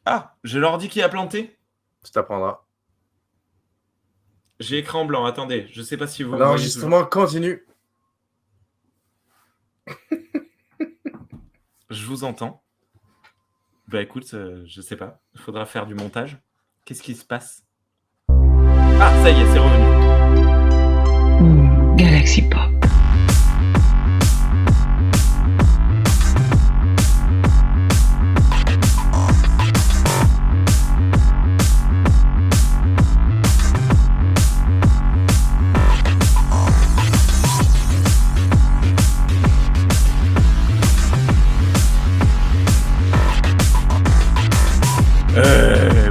Ah, j'ai l'ordi qui a planté. Tu t'apprendras. J'ai écran blanc, attendez, je sais pas si vous voyez toujours. L'enregistrement continue. Je vous entends. Bah écoute, je sais pas, il faudra faire du montage. Qu'est-ce qui se passe? Ah, ça y est, c'est revenu. Galaxy Pop.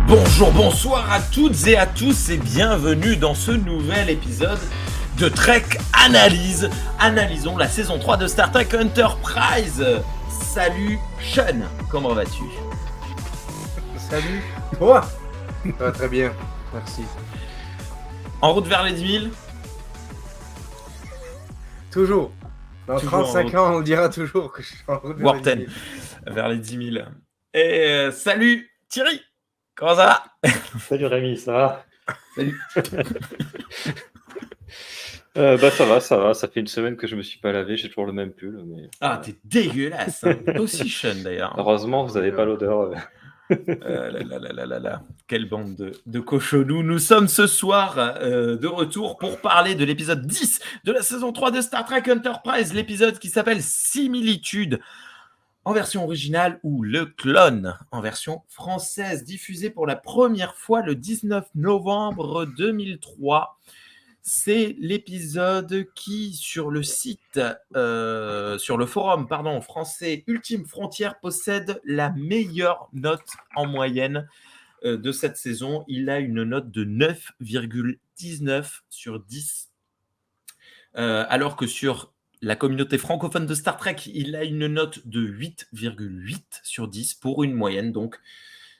Bonjour, bonsoir à toutes et à tous et bienvenue dans ce nouvel épisode de Trek Analyse. Analysons la saison 3 de Star Trek Enterprise. Salut Sean, comment vas-tu? Salut. Toi? Ça va très bien, merci. En route vers les 10 000? Toujours. Dans Toujours 35 ans, on le dira toujours que je suis en route vers Warp les 10, 10 000. vers les 10 000. Et salut Thierry, comment ça va? Salut Rémi, ça va? Salut. Ça va, ça fait une semaine que je me suis pas lavé, j'ai toujours le même pull. Mais... Ah, t'es dégueulasse, hein. Aussi Sean d'ailleurs. Heureusement, vous n'avez pas l'odeur. Là. Quelle bande de cochonous. Nous sommes ce soir de retour pour parler de l'épisode 10 de la saison 3 de Star Trek Enterprise, l'épisode qui s'appelle Similitude en version originale ou Le Clone en version française, diffusé pour la première fois le 19 novembre 2003. C'est l'épisode qui, sur le site, sur le forum français Ultime Frontière, possède la meilleure note en moyenne de cette saison. Il a une note de 9,19 sur 10. Alors que sur la communauté francophone de Star Trek, il a une note de 8,8 sur 10 pour une moyenne donc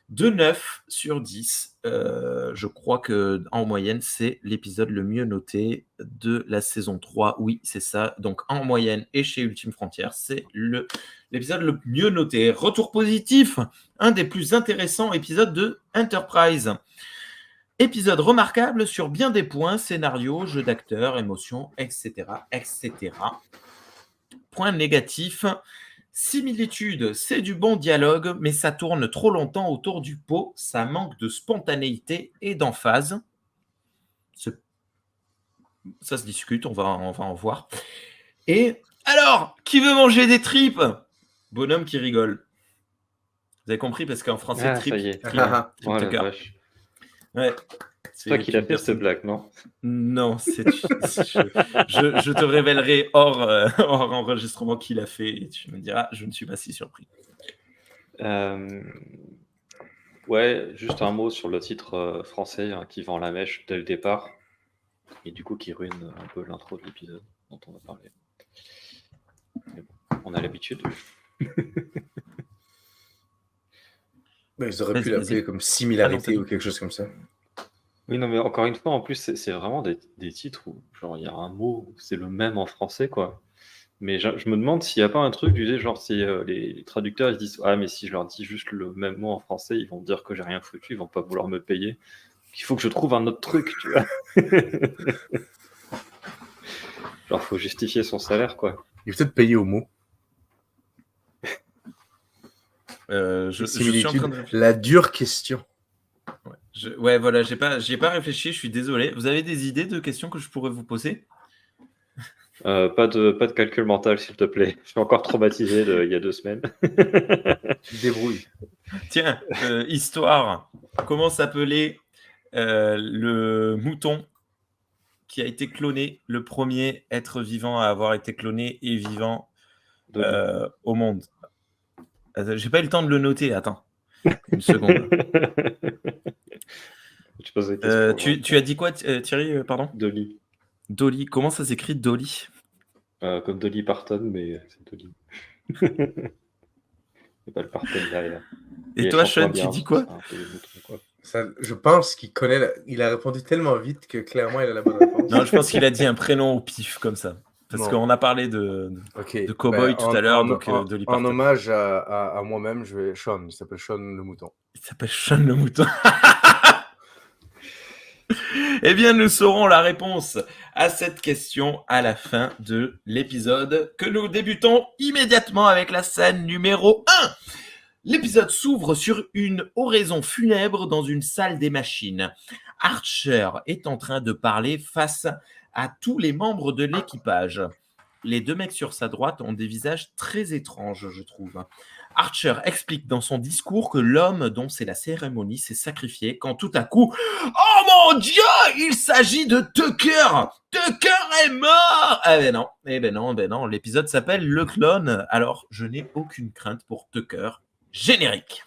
de 9 sur 10. Je crois qu'en moyenne, c'est l'épisode le mieux noté de la saison 3. Oui, c'est ça. Donc en moyenne et chez Ultime Frontière, c'est l'épisode le mieux noté. Retour positif, un des plus intéressants épisodes de Enterprise. Épisode remarquable sur bien des points, scénario, jeu d'acteurs, émotions, etc., etc. Point négatif, similitude, c'est du bon dialogue, mais ça tourne trop longtemps autour du pot, ça manque de spontanéité et d'emphase. Ça se discute, on va en voir. Et alors, qui veut manger des tripes? Bonhomme qui rigole. Vous avez compris, parce qu'en français, trip, ça y est. trip, Oh la cœur. vache. Ouais. C'est toi qui l'as fait cette blague, non? Non, je te révélerai hors enregistrement qui l'a fait et tu me diras, je ne suis pas si surpris. Ouais, juste un mot sur le titre français qui vend la mèche dès le départ et du coup qui ruine un peu l'intro de l'épisode dont on va parler. Mais bon, on a l'habitude. Ils auraient pu l'appeler comme similarité ou quelque chose comme ça. Oui, non, mais encore une fois, en plus, c'est vraiment des titres où genre il y a un mot, c'est le même en français, quoi. Mais je me demande s'il n'y a pas un truc du genre si les traducteurs ils se disent ah mais si je leur dis juste le même mot en français, ils vont dire que j'ai rien foutu, ils vont pas vouloir me payer. Il faut que je trouve un autre truc, tu vois. Genre faut justifier son salaire, quoi. Il est peut-être payé au mot. Je suis en train de réfléchir. La dure question. Ouais, voilà, j'ai pas réfléchi, je suis désolé. Vous avez des idées de questions que je pourrais vous poser? Pas de calcul mental, s'il te plaît. Je suis encore traumatisé il y a 2 semaines. Tu te débrouilles. Tiens, histoire. Comment s'appelait le mouton qui a été cloné, le premier être vivant à avoir été cloné et vivant au monde? J'ai pas eu le temps de le noter, attends. Une seconde. Tu as dit quoi, Thierry, pardon? Dolly. Dolly, comment ça s'écrit Dolly? Comme Dolly Parton, mais c'est Dolly. C'est pas le Parton derrière. Et toi, Sean, tu dis quoi? Ça, je pense qu'il connaît. Il a répondu tellement vite que clairement il a la bonne réponse. Non, je pense qu'il a dit un prénom au pif comme ça. Parce Non. qu'on a parlé de Ok. Cowboy tout à l'heure, donc en Dolly Parton. hommage à moi-même, je vais Sean. Il s'appelle Sean le mouton. Il s'appelle Sean le mouton. Eh bien, nous saurons la réponse à cette question à la fin de l'épisode que nous débutons immédiatement avec la scène numéro 1. L'épisode s'ouvre sur une oraison funèbre dans une salle des machines. Archer est en train de parler face à tous les membres de l'équipage. Les deux mecs sur sa droite ont des visages très étranges, je trouve. Archer explique dans son discours que l'homme dont c'est la cérémonie s'est sacrifié quand tout à coup... Oh mon Dieu, il s'agit de Tucker. Tucker est mort. Non, l'épisode s'appelle Le Clone, alors je n'ai aucune crainte pour Tucker. Générique.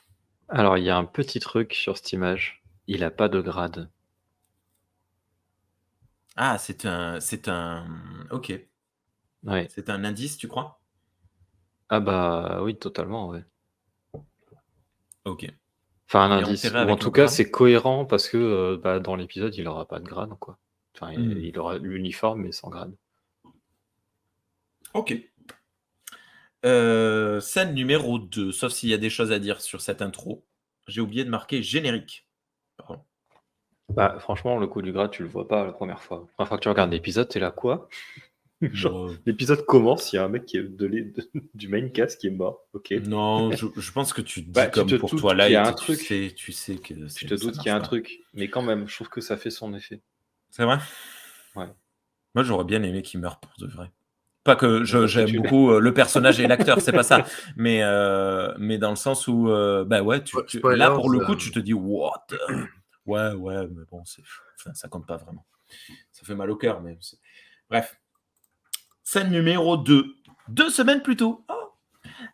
Alors, il y a un petit truc sur cette image. Il a pas de grade. Ah, c'est un... Ok. Ouais. C'est un indice, tu crois? Ah bah oui, totalement, ouais. Ok. Enfin, un Il est indice. enterré Ou avec en le tout cas, grade. c'est cohérent parce que dans l'épisode, il aura pas de grade, quoi. Enfin, Hmm. il aura l'uniforme, mais sans grade. Ok. Scène numéro 2, sauf s'il y a des choses à dire sur cette intro. J'ai oublié de marquer générique. Pardon. Bah, franchement, le coup du grade, tu le vois pas la première fois. La première fois que tu regardes l'épisode, t'es là, quoi? Genre, l'épisode commence, il y a un mec qui est du main cast qui est mort. Ok. Non, je pense que tu te dis Bah, tu comme te pour doutes Twilight, qu'il y a un tu truc. sais que Tu te doutes qu'il y a un truc, mais quand même, je trouve que ça fait son effet. C'est vrai? Ouais. Moi, j'aurais bien aimé qu'il meure pour de vrai. Pas que Bah, j'aime tu beaucoup le personnage et l'acteur, c'est pas ça. Mais dans le sens où, bah ouais, Spoilers, là pour le coup, tu te dis what? Ouais, mais bon, ça compte pas vraiment. Ça fait mal au cœur, mais bref. Scène numéro 2. 2 semaines plus tôt. Oh.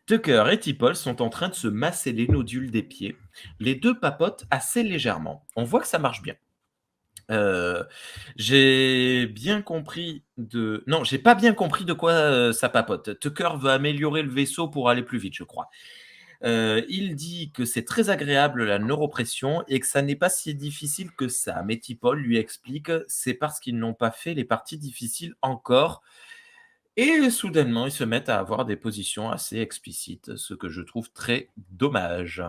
Tucker et T'Pol sont en train de se masser les nodules des pieds. Les deux papotent assez légèrement. On voit que ça marche bien. J'ai pas bien compris de quoi ça papote. Tucker veut améliorer le vaisseau pour aller plus vite, je crois. Il dit que c'est très agréable la neuropression et que ça n'est pas si difficile que ça. Mais T'Pol lui explique c'est parce qu'ils n'ont pas fait les parties difficiles encore. Et soudainement, ils se mettent à avoir des positions assez explicites, ce que je trouve très dommage.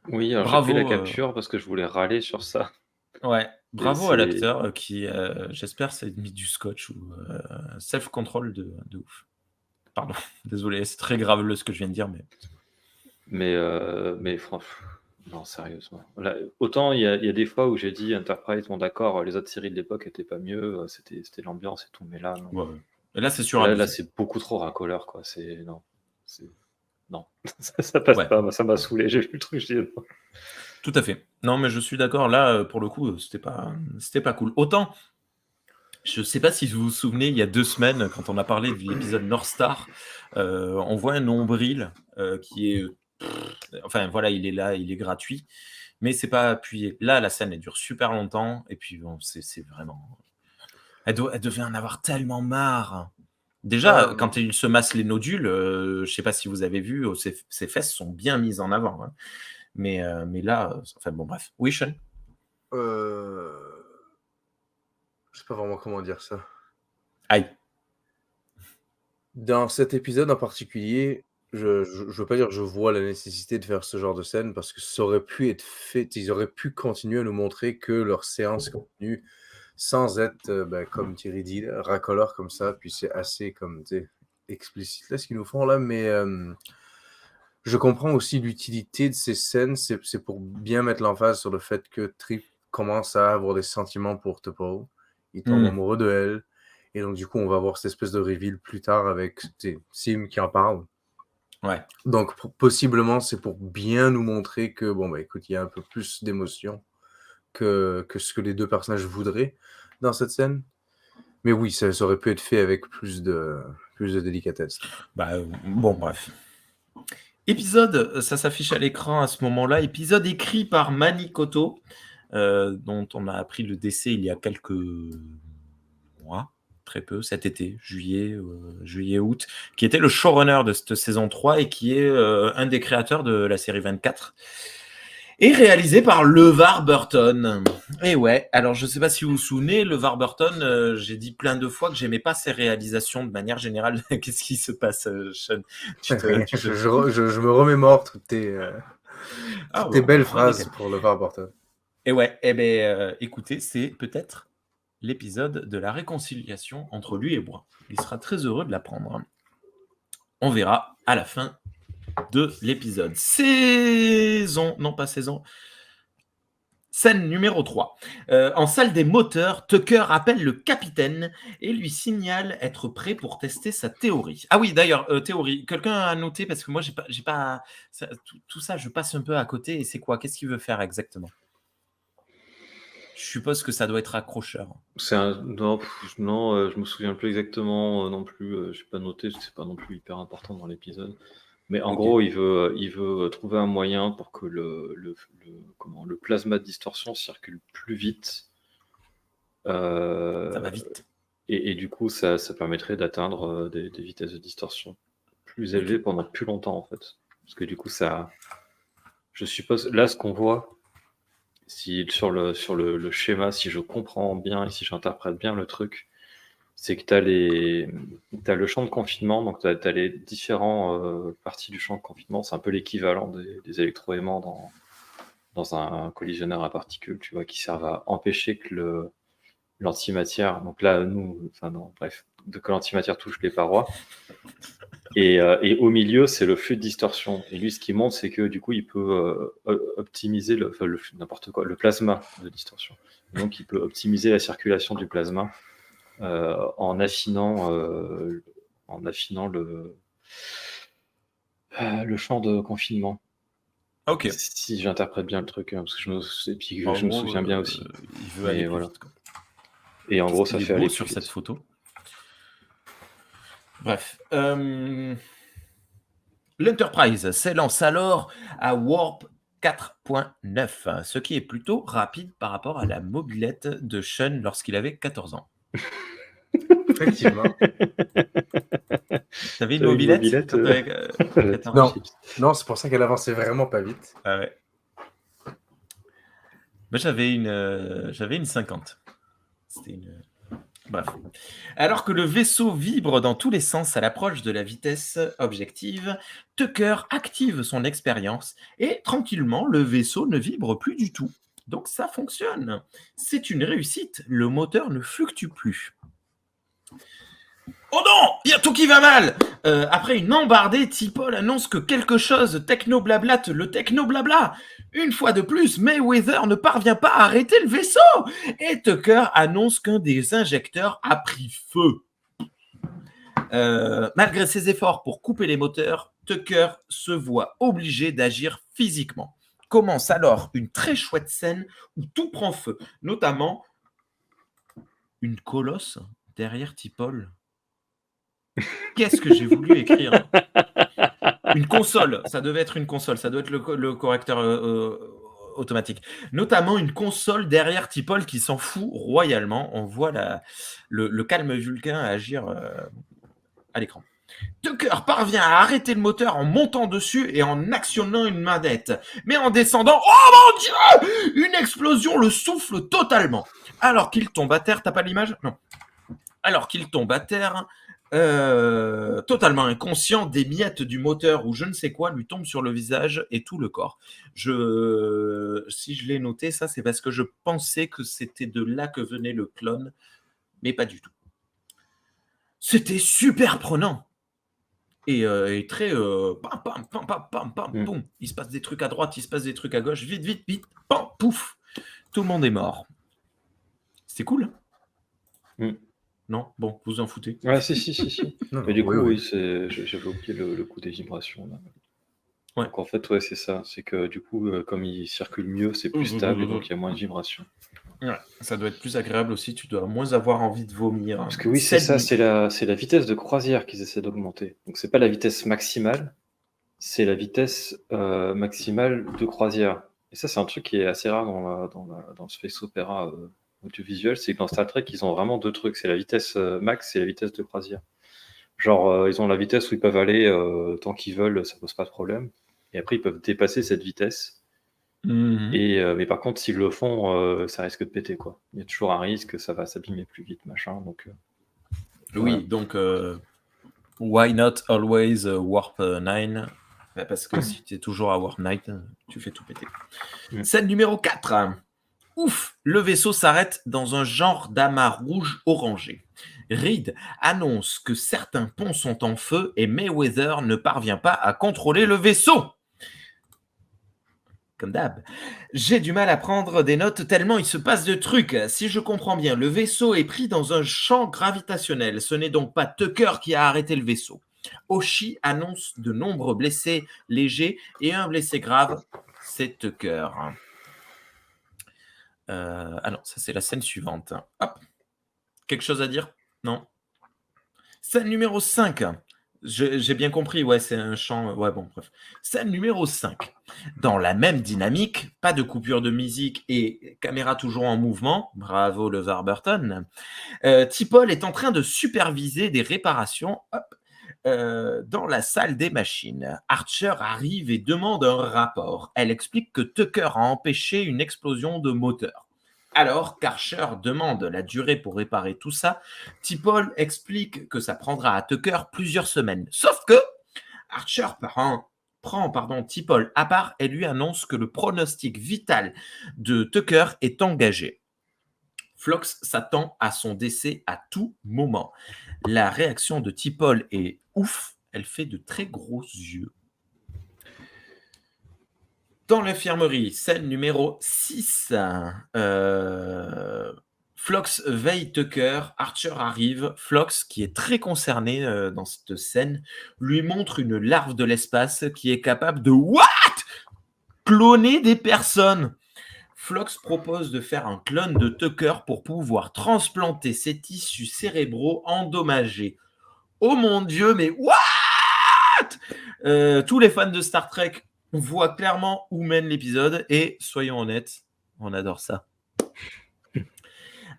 Oui, alors j'ai Bravo, pris la capture parce que je voulais râler sur ça. ouais, bravo à c'est- l'acteur qui, j'espère, s'est mis du scotch ou self-control de ouf. Pardon, désolé, c'est très grave ce que je viens de dire, mais Mais franchement, non, sérieusement. Là, autant il y a des fois où j'ai dit Enterprise, bon d'accord, les autres séries de l'époque étaient pas mieux, c'était l'ambiance et tout, mais là, non. ouais. Et là, c'est sûr. Là, c'est beaucoup trop racoleur, quoi. Non, ça passe Ouais. pas. Moi, ça m'a saoulé. J'ai vu le truc, je dis non. Tout à fait. Non, mais je suis d'accord. Là, pour le coup, c'était pas cool. Autant, je sais pas si vous vous souvenez, il y a 2 semaines, quand on a parlé de l'épisode North Star, on voit un nombril qui est... enfin, voilà, il est là, il est gratuit, mais c'est pas appuyé. Là, la scène, elle dure super longtemps, et puis bon, c'est vraiment... Elle devait en avoir tellement marre. Déjà, quand il se masse les nodules, je sais pas si vous avez vu, ses fesses sont bien mises en avant. Hein. Mais là, enfin bon, bref. Oui, Sean? Je sais pas vraiment comment dire ça. Aïe. Dans cet épisode en particulier, je veux pas dire que je vois la nécessité de faire ce genre de scène parce que ça aurait pu être fait. Ils auraient pu continuer à nous montrer que leur séance continue sans être, comme Thierry dit, là, racoleur comme ça. Puis c'est assez comme explicite là ce qu'ils nous font là, mais je comprends aussi l'utilité de ces scènes. C'est pour bien mettre l'emphase sur le fait que Trip commence à avoir des sentiments pour T'Pol. Il tombe amoureux de elle. Et donc, du coup, on va avoir cette espèce de reveal plus tard avec Sim qui en parle. Ouais. Donc, possiblement, c'est pour bien nous montrer que, bon, écoute, il y a un peu plus d'émotion que ce que les deux personnages voudraient dans cette scène. Mais oui, ça aurait pu être fait avec plus de délicatesse. Bon, bref. Épisode, ça s'affiche à l'écran à ce moment-là. Épisode écrit par Manikoto, dont on a appris le décès il y a quelques mois, très peu, cet été, juillet, août, qui était le showrunner de cette saison 3 et qui est un des créateurs de la série 24. Et réalisé par LeVar Burton. Et ouais, alors je sais pas si vous vous souvenez, LeVar Burton, j'ai dit plein de fois que j'aimais pas ses réalisations de manière générale. Qu'est-ce qui se passe, Sean? Je me remémore toutes tes belles phrases pour LeVar Burton. Et ouais, écoutez, c'est peut-être l'épisode de la réconciliation entre lui et moi. Il sera très heureux de l'apprendre. On verra à la fin de l'épisode. Scène numéro 3. En salle des moteurs, Tucker appelle le capitaine et lui signale être prêt pour tester sa théorie. Ah oui, d'ailleurs, théorie. Quelqu'un a noté parce que moi, j'ai pas tout ça, je passe un peu à côté. Et c'est quoi? Qu'est-ce qu'il veut faire exactement? Je suppose que ça doit être accrocheur. Non, je me souviens plus exactement non plus. Je n'ai pas noté, c'est pas non plus hyper important dans l'épisode. Mais en gros, il veut trouver un moyen pour que le plasma de distorsion circule plus vite. Ça va vite. Et du coup, ça permettrait d'atteindre des vitesses de distorsion plus élevées pendant plus longtemps, en fait. Parce que du coup, je suppose, là, ce qu'on voit, sur le schéma, si je comprends bien et si j'interprète bien le truc, c'est que tu as le champ de confinement, donc tu as les différentes parties du champ de confinement. C'est un peu l'équivalent des électroaimants dans un collisionneur à particules, tu vois, qui servent à empêcher que l'antimatière, donc là, que l'antimatière touche les parois. Et au milieu, c'est le flux de distorsion. Et lui, ce qui montre, c'est que du coup, il peut optimiser le plasma de distorsion. Donc, il peut optimiser la circulation du plasma en affinant le champ de confinement. Ok. Si j'interprète bien le truc, parce que je me souviens bien aussi. Il veut aller plus vite, quoi. Et en gros, ça fait aller sur plus cette vite. photo. Bref. L'Enterprise s'élance alors à Warp 4.9, ce qui est plutôt rapide par rapport à la mobilette de Sean lorsqu'il avait 14 ans. Effectivement. T'avais une mobilette quand t'avais 14 ans? Non, c'est pour ça qu'elle avançait vraiment pas vite. Ah ouais. Moi, j'avais une 50. C'était une... Bref. Alors que le vaisseau vibre dans tous les sens à l'approche de la vitesse objective, Tucker active son expérience et tranquillement, le vaisseau ne vibre plus du tout. Donc ça fonctionne. C'est une réussite. Le moteur ne fluctue plus. Oh non, il y a tout qui va mal. Après une embardée, T'Pol annonce que quelque chose techno-blablate le techno-blabla. Une fois de plus, Mayweather ne parvient pas à arrêter le vaisseau. Et Tucker annonce qu'un des injecteurs a pris feu. Malgré ses efforts pour couper les moteurs, Tucker se voit obligé d'agir physiquement. Commence alors une très chouette scène où tout prend feu, notamment une colosse derrière T'Pol. Qu'est-ce que j'ai voulu écrire? Une console, ça devait être une console, ça doit être le correcteur automatique. Notamment une console derrière T'Pol qui s'en fout royalement. On voit le calme vulcain agir à l'écran. Tucker parvient à arrêter le moteur en montant dessus et en actionnant une manette. Mais en descendant, oh mon Dieu! Une explosion le souffle totalement. Alors qu'il tombe à terre, t'as pas l'image? Non. Alors qu'il tombe à terre, totalement inconscient, des miettes du moteur ou je ne sais quoi lui tombent sur le visage et tout le corps. Si je l'ai noté, ça c'est parce que je pensais que c'était de là que venait le clone, mais pas du tout. C'était super prenant. Et très pam, pam, pam, pam, pam, pam, boum. Il se passe des trucs à droite, il se passe des trucs à gauche, vite, vite, vite, pam, pouf. Tout le monde est mort. C'était cool. Non? Bon, vous en foutez? Ouais, si. Mais du coup, oui, j'avais oublié le coup des vibrations. Là. Ouais. Donc en fait, ouais, c'est ça. C'est que du coup, comme il circule mieux, c'est plus stable, donc il y a moins de vibrations. Ouais, ça doit être plus agréable aussi, tu dois moins avoir envie de vomir. Parce que oui, c'est ça, c'est la vitesse de croisière qu'ils essaient d'augmenter. Donc c'est pas la vitesse maximale, c'est la vitesse maximale de croisière. Et ça, c'est un truc qui est assez rare dans le space opéra audiovisuel, c'est que dans Star Trek, ils ont vraiment deux trucs. C'est la vitesse max et la vitesse de croisière. Genre, ils ont la vitesse où ils peuvent aller tant qu'ils veulent, ça pose pas de problème. Et après, ils peuvent dépasser cette vitesse. Mais par contre, s'ils le font, ça risque de péter, quoi. Il y a toujours un risque, ça va s'abîmer plus vite, machin. Donc, Oui, donc why not always Warp 9 ? Parce que si tu es toujours à Warp 9, tu fais tout péter. Scène numéro 4. Ouf, le vaisseau s'arrête dans un genre d'amas rouge orangé. Reed annonce que certains ponts sont en feu et Mayweather ne parvient pas à contrôler le vaisseau. Comme d'hab. J'ai du mal à prendre des notes tellement il se passe de trucs. Si je comprends bien, le vaisseau est pris dans un champ gravitationnel. Ce n'est donc pas Tucker qui a arrêté le vaisseau. Hoshi annonce de nombreux blessés légers et un blessé grave. C'est Tucker. Ah non, ça c'est la scène suivante. Hop. Quelque chose à dire ? Non. Scène numéro 5. J'ai bien compris, ouais, c'est un chant. Ouais, bon, bref. Scène numéro 5. Dans la même dynamique, pas de coupure de musique et caméra toujours en mouvement. Bravo, LeVar Burton. T'Pol est en train de superviser des réparations. Hop. Dans la salle des machines. Archer arrive et demande un rapport. Elle explique que Tucker a empêché une explosion de moteur. Alors qu'Archer demande la durée pour réparer tout ça, T'Pol explique que ça prendra à Tucker plusieurs semaines. Sauf que Archer prend T'Pol à part et lui annonce que le pronostic vital de Tucker est engagé. Phlox s'attend à son décès à tout moment. La réaction de T'Pol est ouf, elle fait de très gros yeux. Dans l'infirmerie, scène numéro 6. Phlox veille Tucker, Archer arrive. Phlox, qui est très concerné dans cette scène, lui montre une larve de l'espace qui est capable de cloner des personnes. Phlox propose de faire un clone de Tucker pour pouvoir transplanter ses tissus cérébraux endommagés. Oh mon Dieu, mais tous les fans de Star Trek voient clairement où mène l'épisode et soyons honnêtes, on adore ça.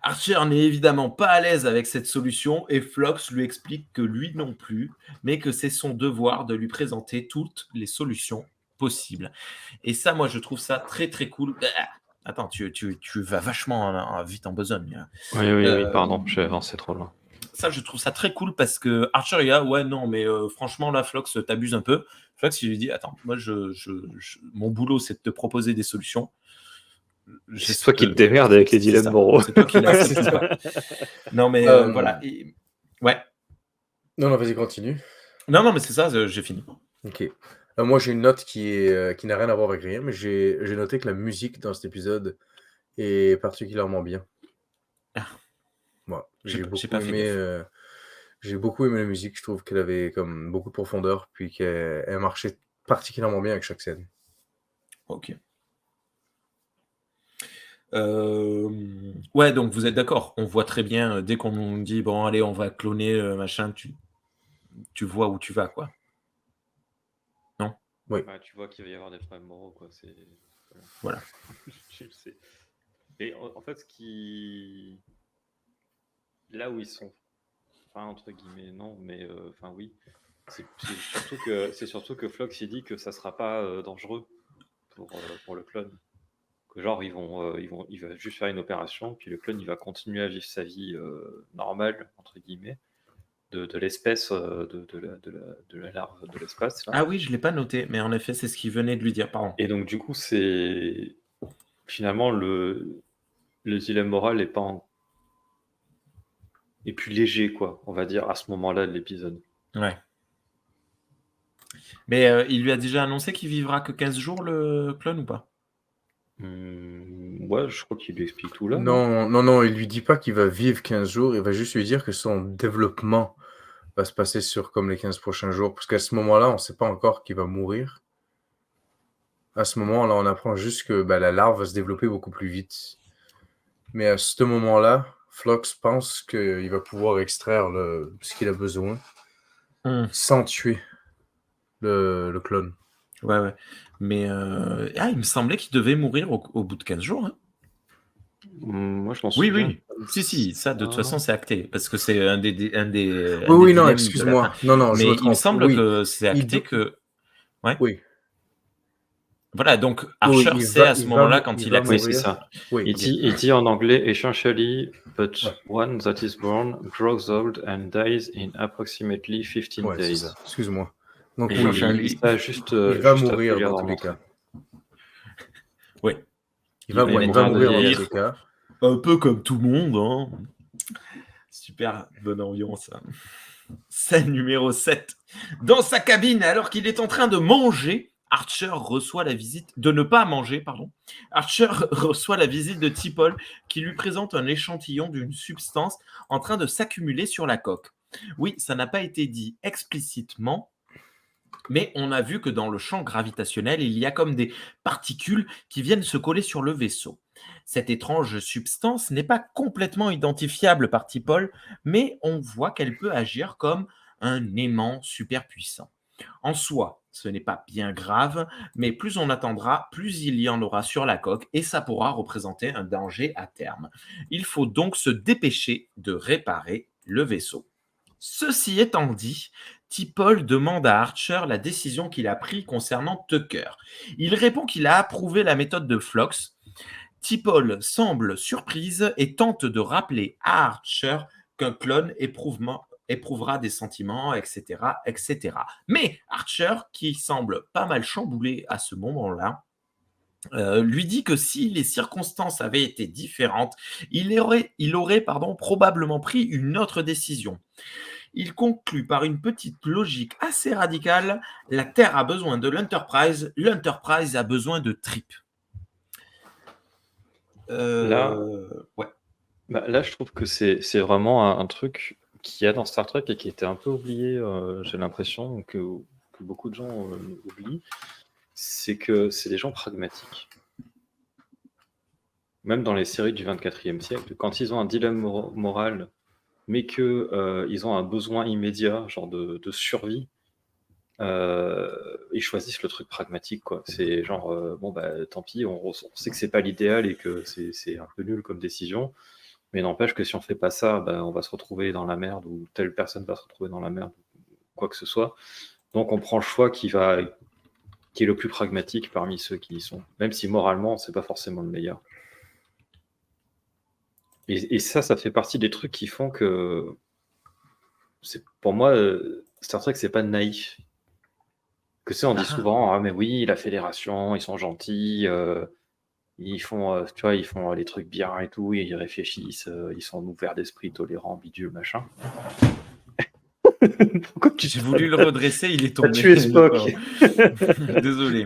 Archer n'est évidemment pas à l'aise avec cette solution et Phlox lui explique que lui non plus, mais que c'est son devoir de lui présenter toutes les solutions possibles. Et ça, moi, je trouve ça très très cool. Attends, tu vas vachement vite en besogne. Oui, pardon, j'ai avancé trop loin. Ça, je trouve ça très cool parce que Archer, il y a, ouais, non, mais franchement, là, Phlox, t'abuses un peu. Phlox, il lui dit, attends, moi, mon boulot, c'est de te proposer des solutions. C'est toi qui te démerdes avec les dilemmes moraux. C'est toi qui l'acceptes pas. Non, mais voilà. Ouais. Non, vas-y, continue. Non, mais c'est ça, j'ai fini. Ok. Moi, j'ai une note qui n'a rien à voir avec rien, mais j'ai noté que la musique dans cet épisode est particulièrement bien. Ouais, j'ai beaucoup aimé la musique. Je trouve qu'elle avait comme beaucoup de profondeur, puis qu'elle marchait particulièrement bien avec chaque scène. Ok. Ouais, donc vous êtes d'accord. On voit très bien, dès qu'on nous dit, bon, allez, on va cloner, machin, tu vois où tu vas, quoi. Non ? Oui. Ouais, tu vois qu'il va y avoir des problèmes moraux, quoi. Voilà. Je le sais. Et en fait, là où ils sont, enfin, entre guillemets, non, mais enfin, oui, c'est surtout que Phlox, il dit que ça sera pas dangereux pour le clone. Que genre, il va juste faire une opération, puis le clone, il va continuer à vivre sa vie normale, entre guillemets, de l'espèce, de la larve de l'espace. Là. Ah oui, je ne l'ai pas noté, mais en effet, c'est ce qu'il venait de lui dire, pardon. Et donc, du coup, c'est finalement le dilemme moral est plus léger, quoi, on va dire, à ce moment-là de l'épisode. Ouais. Mais il lui a déjà annoncé qu'il vivra que 15 jours, le clone, ou pas ? Ouais, je crois qu'il lui explique tout là. Non, il lui dit pas qu'il va vivre 15 jours, il va juste lui dire que son développement va se passer sur comme les 15 prochains jours, parce qu'à ce moment-là, on sait pas encore qu'il va mourir. À ce moment-là, on apprend juste que la larve va se développer beaucoup plus vite. Mais à ce moment-là, Phlox pense qu'il va pouvoir extraire ce qu'il a besoin sans tuer le clone. Ouais. Mais il me semblait qu'il devait mourir au bout de 15 jours. Hein. Moi, je m'en souviens. Oui. Si, ça, de toute façon, c'est acté. Parce que c'est un des Oui, non, excuse-moi. Non, mais je me trompe. Il me semble que c'est acté que... Ouais. Oui. Voilà, donc Oui, Archer il sait va, à ce il va, moment-là mou- quand il il va Oui, accepte. c'est mourir. ça. Oui, Il ok. dit en anglais essentially, but Ouais. one that is born grows old and dies in approximately 15 Ouais, c'est days. ça. Excuse-moi. Donc Et oui, Essentially. ça, juste, il va juste après mourir lui dans avoir tous les montré. cas. Oui, Il va, il ouais, va il va mourir de mourir dans tous vieillir. les cas. un peu comme tout le monde. Hein. Super bonne ambiance. Hein. Scène numéro 7. Dans sa cabine, alors qu'il est en train de manger, Archer reçoit la visite de ne pas manger, pardon. Archer reçoit la visite de T'Pol qui lui présente un échantillon d'une substance en train de s'accumuler sur la coque. Oui, ça n'a pas été dit explicitement, mais on a vu que dans le champ gravitationnel, il y a comme des particules qui viennent se coller sur le vaisseau. Cette étrange substance n'est pas complètement identifiable par T'Pol, mais on voit qu'elle peut agir comme un aimant super puissant. En soi, ce n'est pas bien grave, mais plus on attendra, plus il y en aura sur la coque et ça pourra représenter un danger à terme. Il faut donc se dépêcher de réparer le vaisseau. Ceci étant dit, T'Pol demande à Archer la décision qu'il a prise concernant Tucker. Il répond qu'il a approuvé la méthode de Phlox. T'Pol semble surprise et tente de rappeler à Archer qu'un clone éprouvera des sentiments, etc., etc. Mais Archer, qui semble pas mal chamboulé à ce moment-là, lui dit que si les circonstances avaient été différentes, il aurait probablement pris une autre décision. Il conclut par une petite logique assez radicale. La Terre a besoin de l'Enterprise, l'Enterprise a besoin de Trip. Là, Ouais. là, je trouve que c'est vraiment un truc qu'il y a dans Star Trek et qui était un peu oublié, j'ai l'impression que beaucoup de gens oublient, c'est que c'est des gens pragmatiques. Même dans les séries du 24e siècle, quand ils ont un dilemme moral, mais qu'ils ont un besoin immédiat, genre de survie, ils choisissent le truc pragmatique, quoi. C'est genre, bon, bah, tant pis, on sait que c'est pas l'idéal et que c'est un peu nul comme décision, mais n'empêche que si on fait pas ça, bah, on va se retrouver dans la merde, ou telle personne va se retrouver dans la merde, quoi que ce soit. Donc on prend le choix qui est le plus pragmatique parmi ceux qui y sont, même si moralement, c'est pas forcément le meilleur. Et ça fait partie des trucs qui font que, pour moi, Star Trek, c'est pas naïf. Que on dit souvent, ah mais oui, la Fédération, ils sont gentils, ils font, tu vois, ils font les trucs bien et tout, ils réfléchissent, ils sont ouverts d'esprit, tolérants, bidule, machin. J'ai voulu le redresser, il est tombé. Tu es Spock. Désolé.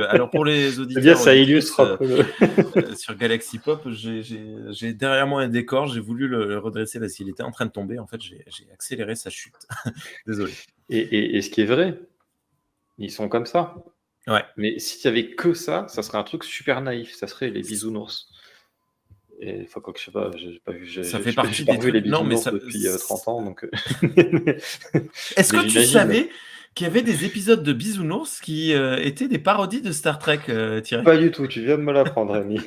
Alors pour les auditeurs, bien, ça illustre sur Galaxy Pop, j'ai derrière moi un décor, j'ai voulu le redresser parce qu'il était en train de tomber. En fait, j'ai accéléré sa chute. Désolé. Et ce qui est vrai, ils sont comme ça. Ouais. Mais s'il y avait que ça, ça serait un truc super naïf. Ça serait les bisounours. Et enfin, quoi que je sais pas, j'ai pas vu. Ça fait partie des trucs. trucs. Les bisounours non, mais ça... depuis 30 ans, donc. Est-ce que tu savais qu'il y avait des épisodes de Bisounours qui étaient des parodies de Star Trek, Thierry? Pas du tout. Tu viens de me l'apprendre, Rémi.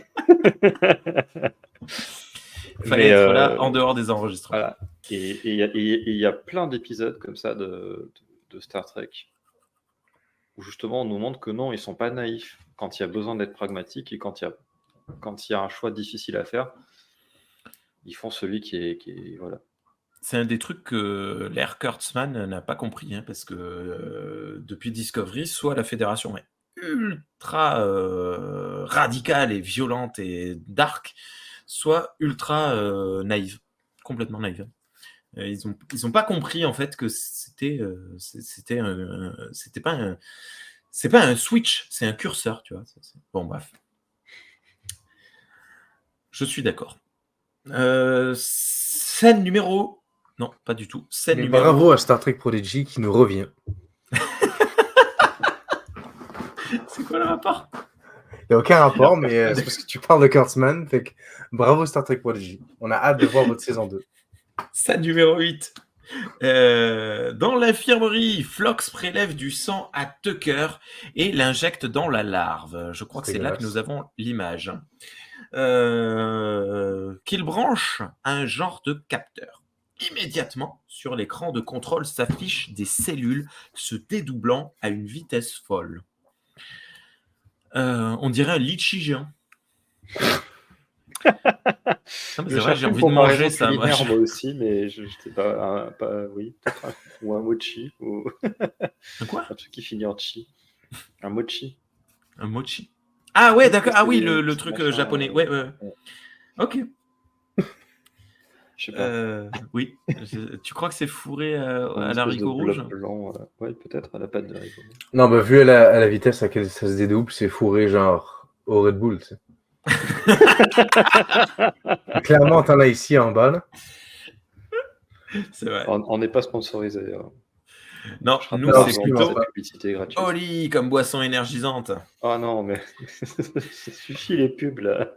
Il fallait être là en dehors des enregistrements. Voilà. Et il y a plein d'épisodes comme ça de Star Trek où justement on nous montre que non, ils sont pas naïfs quand il y a besoin d'être pragmatique et quand il y a un choix difficile à faire, ils font celui qui est voilà. C'est un des trucs que l'Air Kurtzman n'a pas compris, hein, parce que depuis Discovery, soit la Fédération est ultra radicale et violente et dark, soit ultra naïve, complètement naïve. Ils ont pas compris en fait que c'était pas un switch, c'est un curseur, tu vois. Bon bref, je suis d'accord. Scène numéro... Non, pas du tout. Scène numéro... Bravo à Star Trek Prodigy qui nous revient. C'est quoi le rapport? Il n'y a aucun rapport, mais c'est parce que tu parles de Kurtzman. Fait que bravo Star Trek Prodigy. On a hâte de voir votre saison 2. Scène numéro 8. Dans l'infirmerie, Phlox prélève du sang à Tucker et l'injecte dans la larve. Je crois que c'est là que nous avons l'image. Qu'il branche un genre de capteur. Immédiatement, sur l'écran de contrôle s'affichent des cellules se dédoublant à une vitesse folle. On dirait un litchi géant. Non, mais Je c'est vrai, j'ai cherchais une envie de comparaison manger ça. Moi. culinaire, moi aussi, mais je sais pas, oui, peut-être ou un mochi, ou Un quoi? un truc qui finit en chi. Un mochi. Un mochi. Ah ouais, Oui, d'accord. Ah oui, c'est le c'est truc machin, japonais. Ouais, ouais. ouais. Ok. Je sais pas. Oui. Tu crois que c'est fourré Une à espèce de l'haricot rouge? blob blanc. Ouais, peut-être à la pâte de haricot. Non, bah, vu à la vitesse à laquelle ça se dédouble, c'est fourré genre au Red Bull, tu sais. Clairement, t'en as ici en bas, là. C'est vrai. On n'est pas sponsorisé. Non, Je nous, rappelle c'est avant plutôt cette publicité gratuite. Oli comme boisson énergisante. Oh non, mais ça suffit les pubs là.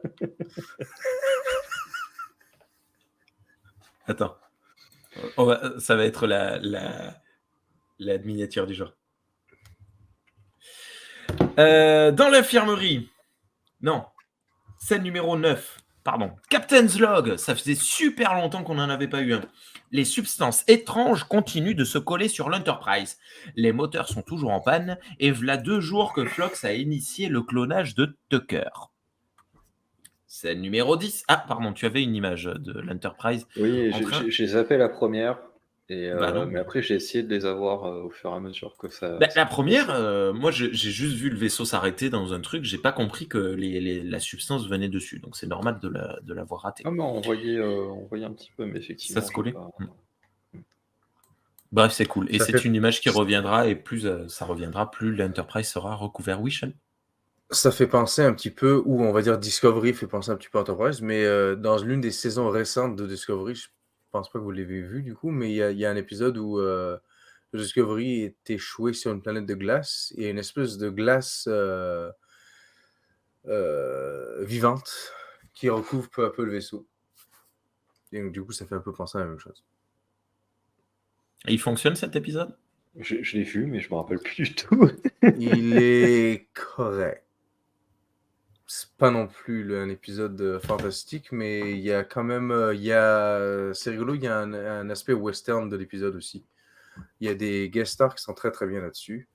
Attends. Ça va être la miniature du genre. Dans l'infirmerie. Non. Scène numéro 9. Pardon. Captain's Log. Ça faisait super longtemps qu'on n'en avait pas eu un. Les substances étranges continuent de se coller sur l'Enterprise. Les moteurs sont toujours en panne et v'là 2 jours que Phlox a initié le clonage de Tucker. Scène numéro 10. Ah, pardon, tu avais une image de l'Enterprise. Oui, En train- j'ai zappé la première, Bah non. mais après j'ai essayé de les avoir au fur et à mesure que ça. Bah, la première, moi j'ai juste vu le vaisseau s'arrêter dans un truc, j'ai pas compris que la substance venait dessus, donc c'est normal de l'avoir raté. Ah, mais on voyait un petit peu, mais effectivement. Ça se collait. pas- Bref, c'est cool. Et Ça c'est fait- une image qui reviendra, et plus ça reviendra, plus l'Enterprise sera recouvert. Oui, Sean? Ça fait penser un petit peu, ou on va dire Discovery fait penser un petit peu à Enterprise, mais dans l'une des saisons récentes de Discovery, je pense pas que vous l'avez vu du coup, mais il y a un épisode où Discovery est échoué sur une planète de glace et une espèce de glace vivante qui recouvre peu à peu le vaisseau. Et donc, du coup, ça fait un peu penser à la même chose. Et il fonctionne cet épisode? Je l'ai vu, mais je me rappelle plus du tout. Il est correct. C'est pas non plus un épisode fantastique, mais il y a quand même, c'est rigolo, il y a un aspect western de l'épisode aussi. Il y a des guest stars qui sont très très bien là-dessus.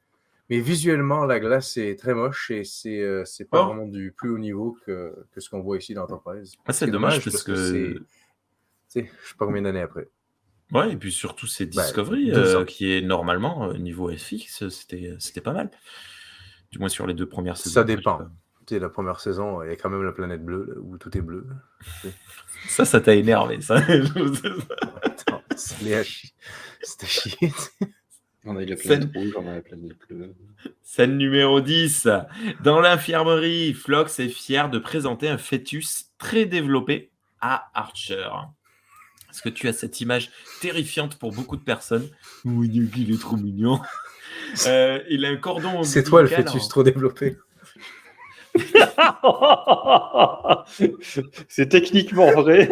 Mais visuellement, la glace est très moche et c'est pas vraiment du plus haut niveau que ce qu'on voit ici dans Enterprise. Ah, c'est dommage parce que c'est, tu sais, je sais pas combien d'années après. Ouais, et puis surtout c'est Ben, Discovery 2 ans. qui est normalement niveau FX, c'était pas mal. Du moins sur les 2 premières saisons. Ça dépend. Tu sais, la première saison, il y a quand même la planète bleue, là, où tout est bleu. Ça t'a énervé, ça. Attends, c'était à chier. On a eu la planète rouge, on a la planète bleue. Scène numéro 10. Dans l'infirmerie, Phlox est fier de présenter un fœtus très développé à Archer. Est-ce que tu as cette image terrifiante pour beaucoup de personnes? Oui, il est trop mignon. Il a un cordon. C'est toi le fœtus trop développé. C'est techniquement vrai.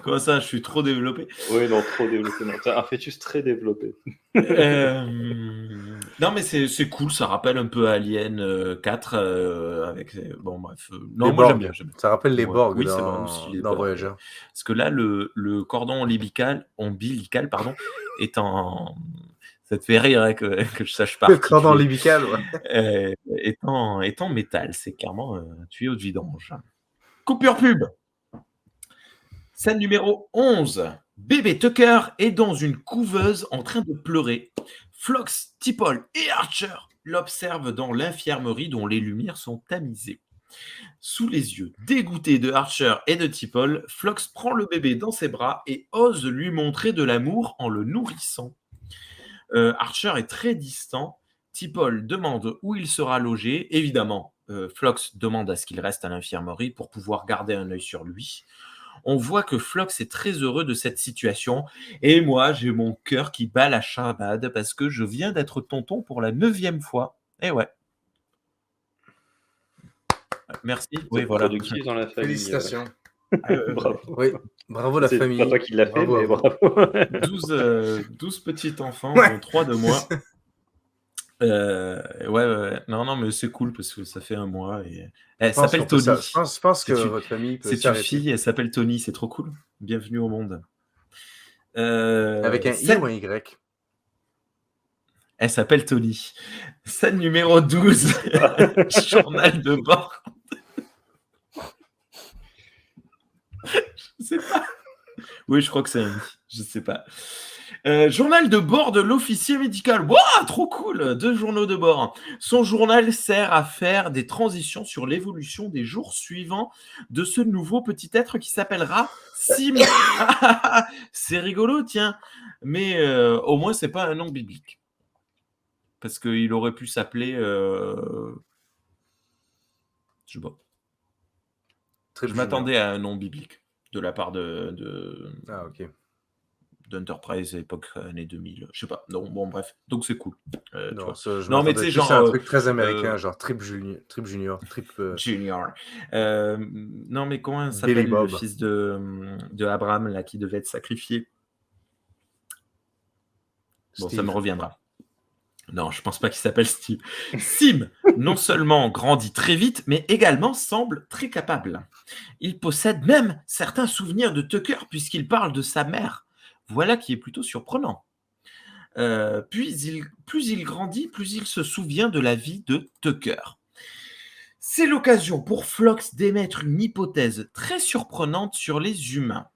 Comment ça, je suis trop développé? Oui, non, trop développé. Non, t'as un fœtus très développé. Non, mais c'est cool, ça rappelle un peu Alien 4 avec. Bon, bref. Non, Les moi Borg. j'aime bien. Ça rappelle les Ouais. Borg Oui, c'est vrai aussi, les dans Borg. Voyager. Parce que là, le cordon ombilical, est en. Ça te fait rire hein, que je sache pas. Le cordon ombilical, ouais. Est en métal, c'est clairement un tuyau de vidange. Coupure pub. Scène numéro 11. Bébé Tucker est dans une couveuse en train de pleurer. Phlox, T'Pol et Archer l'observent dans l'infirmerie dont les lumières sont tamisées. Sous les yeux dégoûtés de Archer et de T'Pol, Phlox prend le bébé dans ses bras et ose lui montrer de l'amour en le nourrissant. Archer est très distant. T'Pol demande où il sera logé. Évidemment, Phlox demande à ce qu'il reste à l'infirmerie pour pouvoir garder un œil sur lui. On voit que Phlox est très heureux de cette situation. Et moi, j'ai mon cœur qui bat la chamade parce que je viens d'être tonton pour la 9e fois. Eh ouais. Merci. Oui, voilà. Productif dans la famille. Félicitations. Bravo. Oui, bravo la famille. C'est pas toi qui l'as fait, Bravo à mais vous. bravo. 12 petits enfants, Ouais. dont 3 de moi. Ouais. Non, mais c'est cool parce que ça fait 1 mois. Et... Elle s'appelle Tony. Je pense que C'est votre famille peut C'est une s'arrêter. fille, elle s'appelle Tony, c'est trop cool. Bienvenue au monde. Avec un I ou un Y? Elle s'appelle Tony. Scène numéro 12. Journal de bord. Je sais pas. Oui, je crois que c'est un je sais pas. Journal de bord de l'officier médical. Waouh, trop cool! 2 journaux de bord. Son journal sert à faire des transitions sur l'évolution des jours suivants de ce nouveau petit être qui s'appellera Sim. C'est rigolo, tiens. Mais au moins, c'est pas un nom biblique. Parce qu'il aurait pu s'appeler. Je sais pas. Trip Je Junior. m'attendais à un nom biblique de la part Ah, ok. d'Enterprise époque années 2000. Je sais pas. Donc, bon, bref. Donc, c'est cool. Tu Non, vois. ça, je Non, mais tu m'attendais sais, plus à un genre. truc très américain, genre Trip Junior, Trip Junior. Non, mais comment Billy s'appelle le Bob. fils de Abraham, là, qui devait être sacrifié? Bon, ça me Steve. reviendra. Non, je pense pas qu'il s'appelle Steve. Sim, non seulement grandit très vite, mais également semble très capable. Il possède même certains souvenirs de Tucker puisqu'il parle de sa mère. Voilà qui est plutôt surprenant. Plus il grandit, plus il se souvient de la vie de Tucker. C'est l'occasion pour Phlox d'émettre une hypothèse très surprenante sur les humains.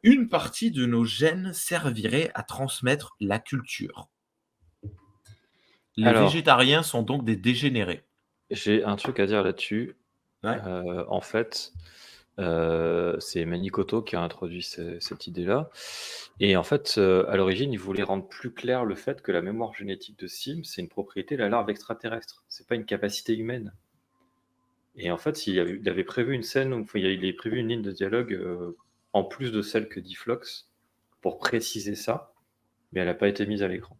Une partie de nos gènes servirait à transmettre la culture. Les Alors. végétariens sont donc des dégénérés. J'ai un truc à dire là-dessus. Ouais. En fait, c'est Manikoto qui a introduit cette idée-là. Et en fait, à l'origine, il voulait rendre plus clair le fait que la mémoire génétique de Sim, c'est une propriété de la larve extraterrestre. C'est pas une capacité humaine. Et en fait, il avait prévu une scène, enfin, il avait prévu une ligne de dialogue en plus de celle que dit Phlox pour préciser ça, mais elle n'a pas été mise à l'écran.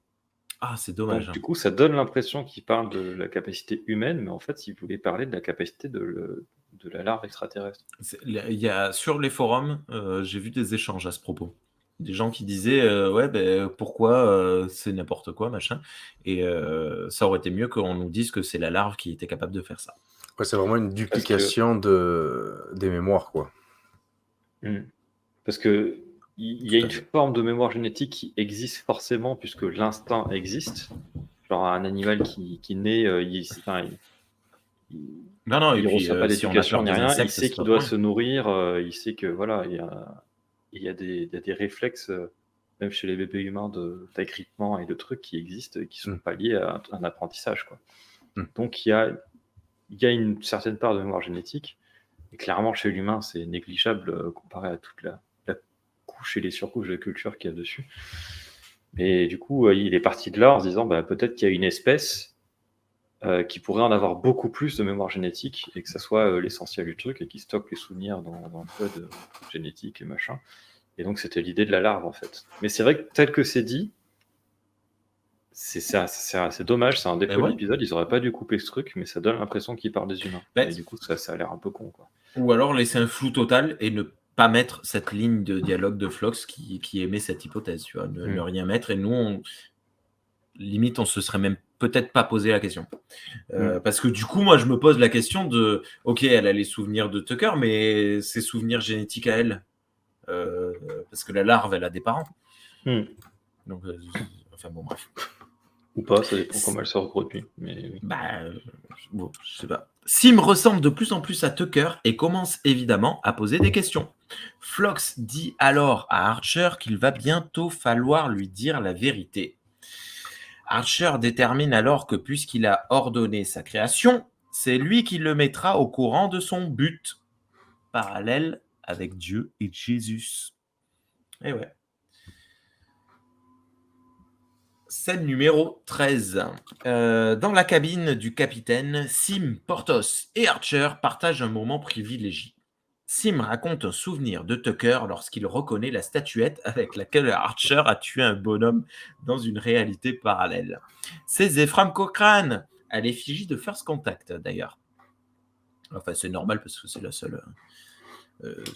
Ah, c'est dommage. Donc, du coup, ça donne l'impression qu'il parle de la capacité humaine, mais en fait, il voulait parler de la capacité de la larve extraterrestre. Sur les forums, j'ai vu des échanges à ce propos. Des gens qui disaient ouais, ben, pourquoi c'est n'importe quoi, machin. Et ça aurait été mieux qu'on nous dise que c'est la larve qui était capable de faire ça. Ouais, c'est vraiment une duplication des mémoires, quoi. Parce que il y a une forme de mémoire génétique qui existe forcément, puisque l'instinct existe. Genre un animal qui naît, il et puis reçoit pas si on a d'éducation peur ni des rien, il insectes, sait c'est qu'il pas doit pour se nourrir, il sait que voilà, il y a des réflexes, même chez les bébés humains, d'agrippement et de trucs qui existent et qui sont pas liés à un apprentissage, quoi. Donc il y a une certaine part de mémoire génétique, et clairement chez l'humain c'est négligeable comparé à toute la couche et les surcouches de culture qu'il y a dessus. Et du coup, il est parti de là en se disant peut-être qu'il y a une espèce qui pourrait en avoir beaucoup plus de mémoire génétique et que ça soit l'essentiel du truc et qui stocke les souvenirs dans le code génétique et machin. Et donc, c'était l'idée de la larve en fait. Mais c'est vrai que tel que c'est dit, c'est dommage, c'est un défaut de l'épisode. Ils auraient pas dû couper ce truc, mais ça donne l'impression qu'ils parlent des humains. Et du coup, ça a l'air un peu con, quoi. Ou alors laisser un flou total et ne pas mettre cette ligne de dialogue de Phlox qui émet cette hypothèse, tu vois, ne rien mettre. Et nous, limite, on se serait même peut-être pas posé la question. Parce que du coup, moi, je me pose la question de, ok, elle a les souvenirs de Tucker, mais ses souvenirs génétiques à elle, parce que la larve, elle a des parents. Donc, enfin bon, bref. Ou pas, ça dépend comment elle se reproduit. Mais... bon, je sais pas. Sim ressemble de plus en plus à Tucker et commence évidemment à poser des questions. Phlox dit alors à Archer qu'il va bientôt falloir lui dire la vérité. Archer détermine alors que puisqu'il a ordonné sa création, c'est lui qui le mettra au courant de son but. Parallèle avec Dieu et Jésus. Et ouais. Scène numéro 13. Dans la cabine du capitaine, Sim, Porthos et Archer partagent un moment privilégié. Sim raconte un souvenir de Tucker lorsqu'il reconnaît la statuette avec laquelle Archer a tué un bonhomme dans une réalité parallèle. C'est Zephram Cochrane, à l'effigie de First Contact d'ailleurs. Enfin, c'est normal parce que c'est la seule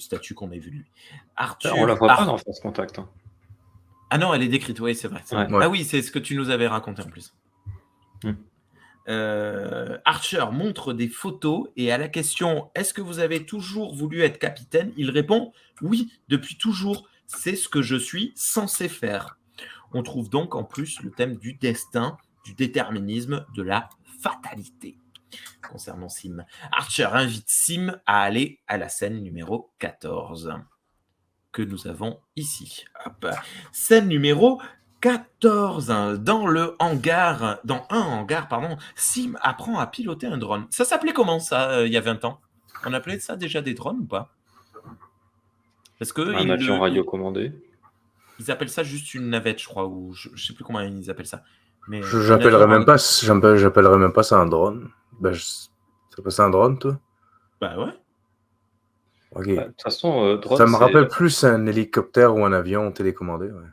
statue qu'on ait vue de lui. Arthur, on la voit pas dans First Contact. Ah non, elle est décrite, oui, c'est vrai. Ouais. Ah oui, c'est ce que tu nous avais raconté en plus. Archer montre des photos et à la question « Est-ce que vous avez toujours voulu être capitaine ?» il répond « Oui, depuis toujours. C'est ce que je suis censé faire. » On trouve donc en plus le thème du destin, du déterminisme, de la fatalité concernant Sim. Archer invite Sim à aller à la scène numéro 14 que nous avons ici. Hop. Scène numéro 14. Dans un hangar, Sim apprend à piloter un drone. Ça s'appelait comment ça, il y a 20 ans? On appelait ça déjà des drones ou pas? Parce que Un avion radiocommandé. ils appellent ça juste une navette, je crois, ou je sais plus comment ils appellent ça. Mais J'appellerais même pas ça un drone. T'appelles ça un drone, toi? Bah ouais. Ok. De toute façon, drone, Ça me rappelle plus un hélicoptère ou un avion télécommandé. Ouais.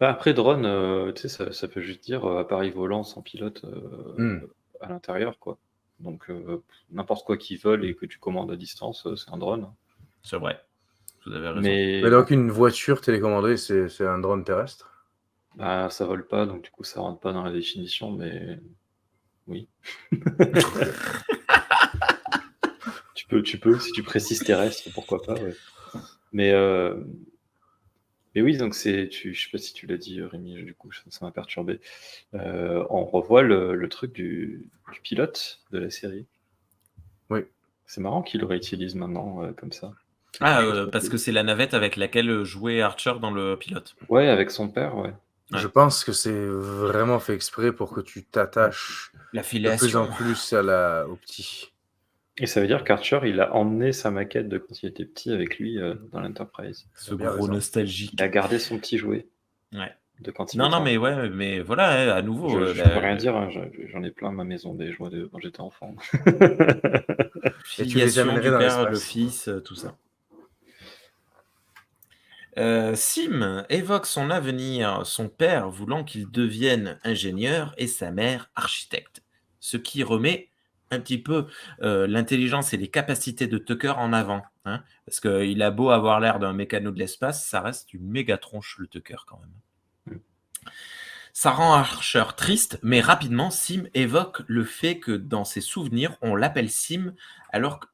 Après, drone, tu sais, ça peut juste dire appareil volant sans pilote à l'intérieur, quoi. Donc, n'importe quoi qui vole et que tu commandes à distance, c'est un drone. C'est vrai. Vous avez raison. Mais donc, une voiture télécommandée, c'est un drone terrestre? Bah, ça vole pas, donc du coup, ça rentre pas dans la définition, mais oui. Tu peux, si tu précises terrestre, pourquoi pas, ouais. Mais oui, donc je sais pas si tu l'as dit, Rémi, du coup, ça m'a perturbé. On revoit le truc du pilote de la série. Oui. C'est marrant qu'il le réutilise maintenant, comme ça. Parce que c'est la navette avec laquelle jouait Archer dans le pilote. Ouais, avec son père, ouais. Je pense que c'est vraiment fait exprès pour que tu t'attaches La de filiation. plus en plus au petit. Et ça veut dire qu'Archer, il a emmené sa maquette de quand il était petit avec lui dans l'Enterprise. Ce bien gros raison. nostalgique. Il a gardé son petit jouet. Ouais. De quand il Non, était non, mais ouais, mais voilà, à nouveau. Je peux rien dire, hein, j'en ai plein à ma maison des jouets quand j'étais enfant. Et tu les Filiation amènerais du dans père, l'espace. le fils, tout ça. Sim évoque son avenir, son père voulant qu'il devienne ingénieur et sa mère architecte, ce qui remet un petit peu l'intelligence et les capacités de Tucker en avant. Hein, parce qu'il a beau avoir l'air d'un mécano de l'espace, ça reste une méga tronche le Tucker quand même. Ça rend Archer triste, mais rapidement, Sim évoque le fait que dans ses souvenirs, on l'appelle Sim, alors que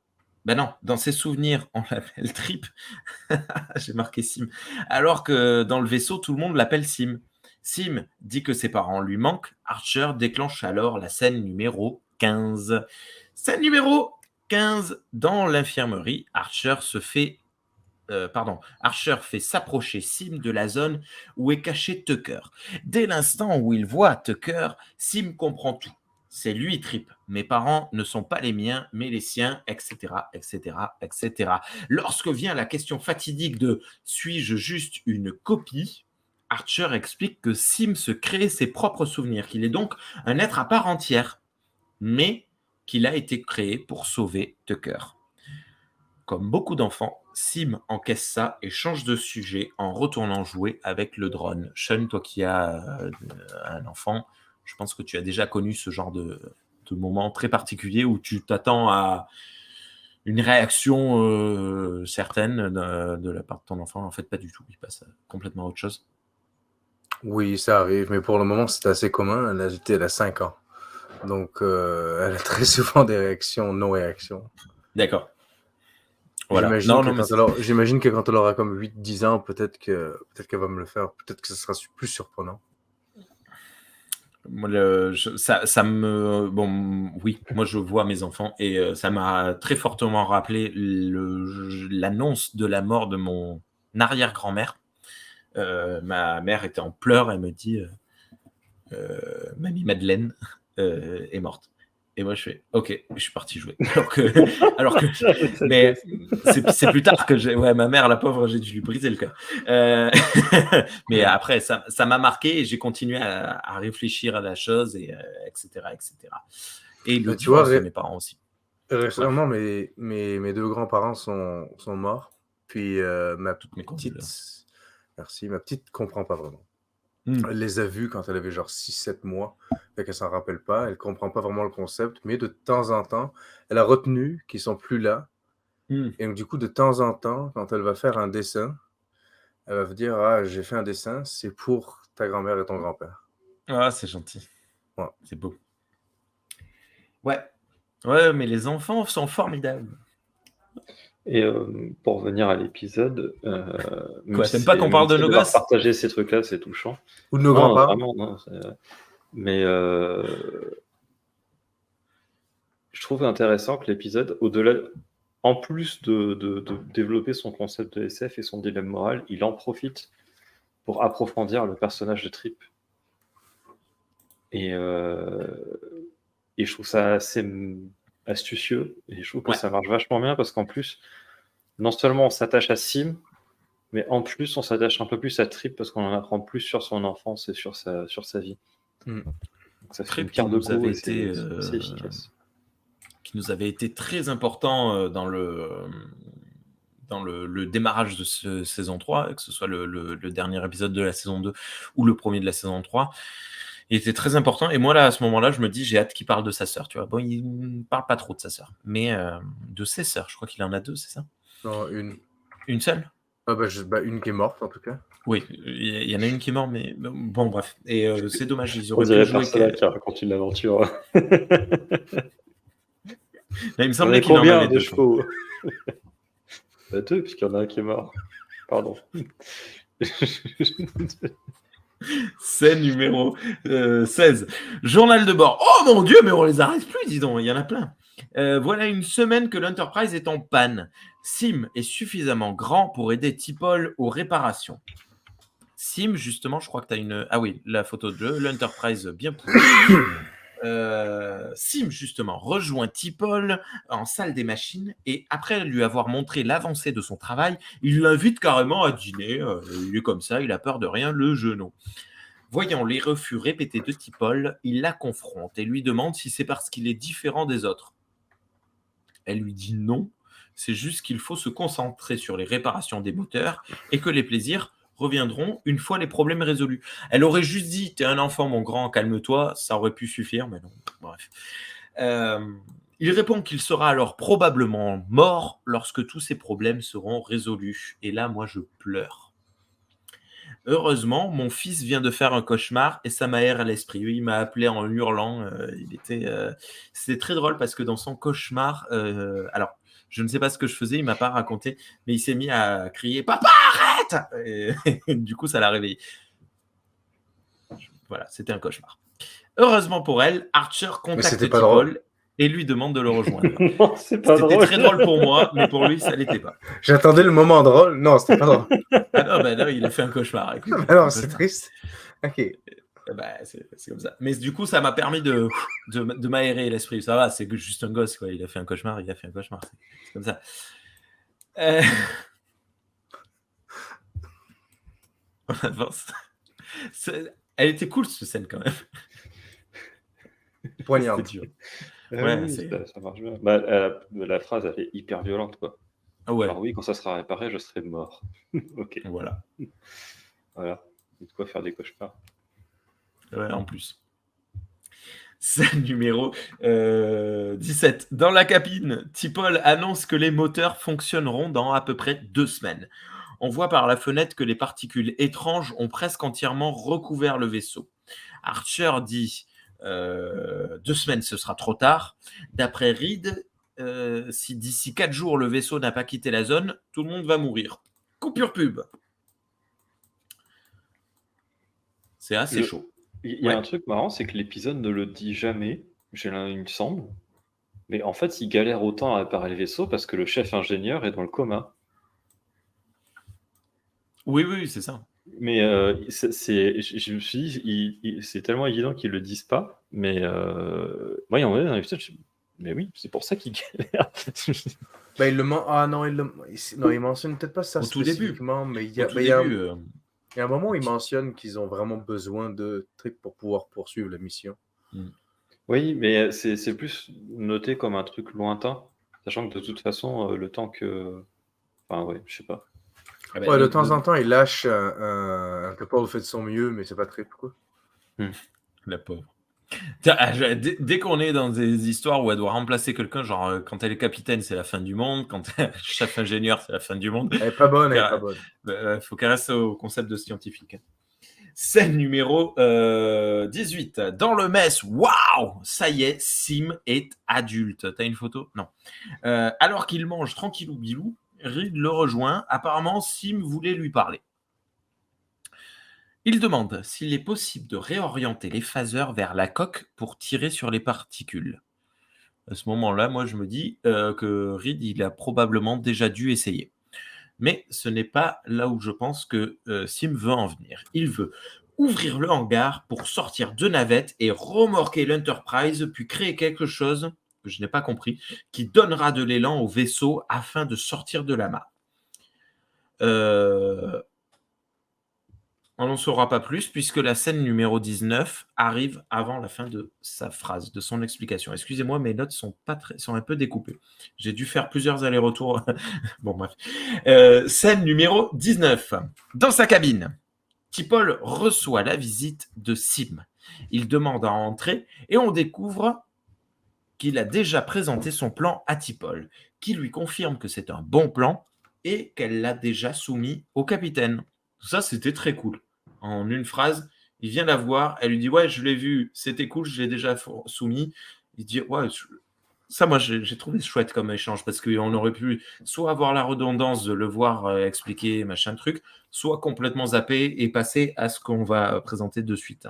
ben non, dans ses souvenirs, on l'appelle Trip. J'ai marqué Sim. Alors que dans le vaisseau, tout le monde l'appelle Sim. Sim dit que ses parents lui manquent. Archer déclenche alors la scène numéro 15. Scène numéro 15. Dans l'infirmerie, Archer fait s'approcher Sim de la zone où est caché Tucker. Dès l'instant où il voit Tucker, Sim comprend tout. C'est lui, Trip. Mes parents ne sont pas les miens, mais les siens, etc., etc., etc. Lorsque vient la question fatidique de « suis-je juste une copie ?» Archer explique que Sim se crée ses propres souvenirs, qu'il est donc un être à part entière, mais qu'il a été créé pour sauver Tucker. Comme beaucoup d'enfants, Sim encaisse ça et change de sujet en retournant jouer avec le drone. Sean, toi qui as un enfant, je pense que tu as déjà connu ce genre de moment très particulier où tu t'attends à une réaction certaine de la part de ton enfant. En fait, pas du tout. Il passe complètement à autre chose. Oui, ça arrive, mais pour le moment, c'est assez commun. Elle a 5 ans. Donc, elle a très souvent des réactions, non-réactions. D'accord. Voilà. J'imagine que quand elle aura comme 8-10 ans, peut-être qu'elle va me le faire. Peut-être que ce sera plus surprenant. Moi, oui, moi je vois mes enfants et ça m'a très fortement rappelé l'annonce de la mort de mon arrière-grand-mère. Ma mère était en pleurs, elle me dit Mamie Madeleine est morte. Et moi je fais ok, je suis parti jouer. Alors que mais c'est plus tard que ma mère, la pauvre, j'ai dû lui briser le cœur. Mais après ça m'a marqué et j'ai continué à réfléchir à la chose et etc. Et le divorce de mes parents aussi. Récemment, mes 2 grands-parents sont morts. Puis ma petite comprend pas vraiment. Elle les a vus quand elle avait genre 6-7 mois, fait qu'elle s'en rappelle pas, elle comprend pas vraiment le concept, mais de temps en temps, elle a retenu qu'ils sont plus là. Et donc, du coup, de temps en temps, quand elle va faire un dessin, elle va vous dire « Ah, j'ai fait un dessin, c'est pour ta grand-mère et ton grand-père. » Ah, c'est gentil. Ouais. C'est beau. Ouais, mais les enfants sont formidables. Et pour revenir à l'épisode, Quoi, t'aimes pas qu'on parle de nos gosses? Partager ces trucs-là, c'est touchant. Ou de nos Non, grands-parents. vraiment, non. Mais je trouve intéressant que l'épisode, au-delà, en plus de développer son concept de SF et son dilemme moral, il en profite pour approfondir le personnage de Trip. Et je trouve ça assez astucieux, et je trouve que ça marche vachement bien, parce qu'en plus, non seulement on s'attache à Sim, mais en plus on s'attache un peu plus à Trip, parce qu'on en apprend plus sur son enfance et sur sa vie. Donc ça fait une pierre de coups, et c'est efficace. Qui nous avait été très important dans le démarrage de saison 3, que ce soit le dernier épisode de la saison 2 ou le premier de la saison 3. Il était très important. Et moi, là, à ce moment-là, je me dis, j'ai hâte qu'il parle de sa sœur. Tu vois. Bon, il ne parle pas trop de sa sœur, mais de ses sœurs. Je crois qu'il en a 2, c'est ça? Non, une. Une seule? Une qui est morte, en tout cas. Oui, il y en a une qui est morte, mais bon, bref. Et c'est dommage, ils On auraient pu dirait jouer... Persona qui raconte une aventure. Là, il me semblait qu'il en avait 2 chevaux. 2, puisqu'il y en a un qui est mort. Pardon. Scène numéro 16. Journal de bord. Oh mon Dieu, mais on les arrête plus, dis donc, il y en a plein. Voilà une semaine que l'Enterprise est en panne. Sim est suffisamment grand pour aider T'Pol aux réparations. Sim, justement, je crois que tu as une... Ah oui, la photo de jeu, l'Enterprise bien pourrie. Sim, justement, rejoint T'Pol en salle des machines, et après lui avoir montré l'avancée de son travail, il l'invite carrément à dîner. Il est comme ça, il a peur de rien, le genou. Voyant les refus répétés de T'Pol, il la confronte et lui demande si c'est parce qu'il est différent des autres. Elle lui dit non, c'est juste qu'il faut se concentrer sur les réparations des moteurs et que les plaisirs reviendront une fois les problèmes résolus. Elle aurait juste dit « T'es un enfant, mon grand, calme-toi », ça aurait pu suffire, mais non, bref. Il répond qu'il sera alors probablement mort lorsque tous ses problèmes seront résolus. Et là, moi, je pleure. Heureusement, mon fils vient de faire un cauchemar et ça m'aère à l'esprit. Il m'a appelé en hurlant. C'était très drôle parce que dans son cauchemar, alors, je ne sais pas ce que je faisais, il ne m'a pas raconté, mais il s'est mis à crier « Papa, arrête !» et du coup, ça l'a réveillé. Voilà, c'était un cauchemar. Heureusement pour elle, Archer contacte T'Pol et lui demande de le rejoindre. Non, c'est pas drôle. C'était très drôle pour moi, mais pour lui, ça l'était pas. J'attendais le moment drôle. Non, c'était pas drôle. Ah non, bah non, il a fait un cauchemar. Écoute, alors, c'est triste. Ok. Bah, c'est comme ça. Mais du coup, ça m'a permis de m'aérer l'esprit. Ça va, c'est juste un gosse, quoi. Il a fait un cauchemar, c'est comme ça. On avance. Elle était cool, cette scène, quand même. Poignante. C'était dur. Ouais, ça marche bien. Bah, la phrase, elle est hyper violente, quoi. Ouais. Alors oui, quand ça sera réparé, je serai mort. Ok. Voilà. Voilà. Il y a de quoi faire des cauchemars. Ouais, en plus. Scène numéro 17. Dans la cabine, T'Pol annonce que les moteurs fonctionneront dans à peu près 2 semaines. On voit par la fenêtre que les particules étranges ont presque entièrement recouvert le vaisseau. Archer dit 2 semaines, ce sera trop tard. D'après Reed, si d'ici 4 jours le vaisseau n'a pas quitté la zone, tout le monde va mourir. Coupure pub. C'est assez chaud. Il y a un truc marrant, c'est que l'épisode ne le dit jamais, il me semble. Mais en fait, il galère autant à réparer le vaisseau parce que le chef ingénieur est dans le coma. Oui, c'est ça. Mais je me suis dit, c'est tellement évident qu'ils le disent pas. Mais moi, il y en a un épisode, mais oui, c'est pour ça qu'il galère. Bah, il mentionne peut-être pas ça au tout début. Mais il y a un moment où il mentionne qu'ils ont vraiment besoin de Trip pour pouvoir poursuivre la mission. Oui, mais c'est plus noté comme un truc lointain, sachant que de toute façon, le temps que... Enfin, ouais, je sais pas. Ouais, de temps en temps, il lâche que Paul fait de son mieux, mais c'est pas Trip, quoi. La pauvre. Dès qu'on est dans des histoires où elle doit remplacer quelqu'un, genre quand elle est capitaine, c'est la fin du monde, quand elle est chef ingénieur, c'est la fin du monde. Elle est pas bonne, elle est pas bonne. Faut qu'elle reste au concept de scientifique. Scène numéro 18. Dans le mess, waouh, ça y est, Sim est adulte. T'as une photo? Non. Alors qu'il mange tranquillou bilou, Reed le rejoint. Apparemment, Sim voulait lui parler. Il demande s'il est possible de réorienter les phaseurs vers la coque pour tirer sur les particules. À ce moment-là, moi, je me dis que Reed, il a probablement déjà dû essayer. Mais ce n'est pas là où je pense que Sim veut en venir. Il veut ouvrir le hangar pour sortir de navette et remorquer l'Enterprise, puis créer quelque chose que je n'ai pas compris, qui donnera de l'élan au vaisseau afin de sortir de l'amas. On n'en saura pas plus puisque la scène numéro 19 arrive avant la fin de sa phrase, de son explication. Excusez-moi, mes notes sont un peu découpées. J'ai dû faire plusieurs allers-retours. Bon, bref. Scène numéro 19. Dans sa cabine, T'Pol reçoit la visite de Sim. Il demande à entrer et on découvre qu'il a déjà présenté son plan à T'Pol, qui lui confirme que c'est un bon plan et qu'elle l'a déjà soumis au capitaine. Ça, c'était très cool. En une phrase, il vient la voir, elle lui dit « Ouais, je l'ai vu, c'était cool, je l'ai déjà soumis. » Il dit « Ouais, ça, moi, j'ai trouvé chouette comme échange parce qu'on aurait pu soit avoir la redondance de le voir expliquer machin truc, soit complètement zapper et passer à ce qu'on va présenter de suite. »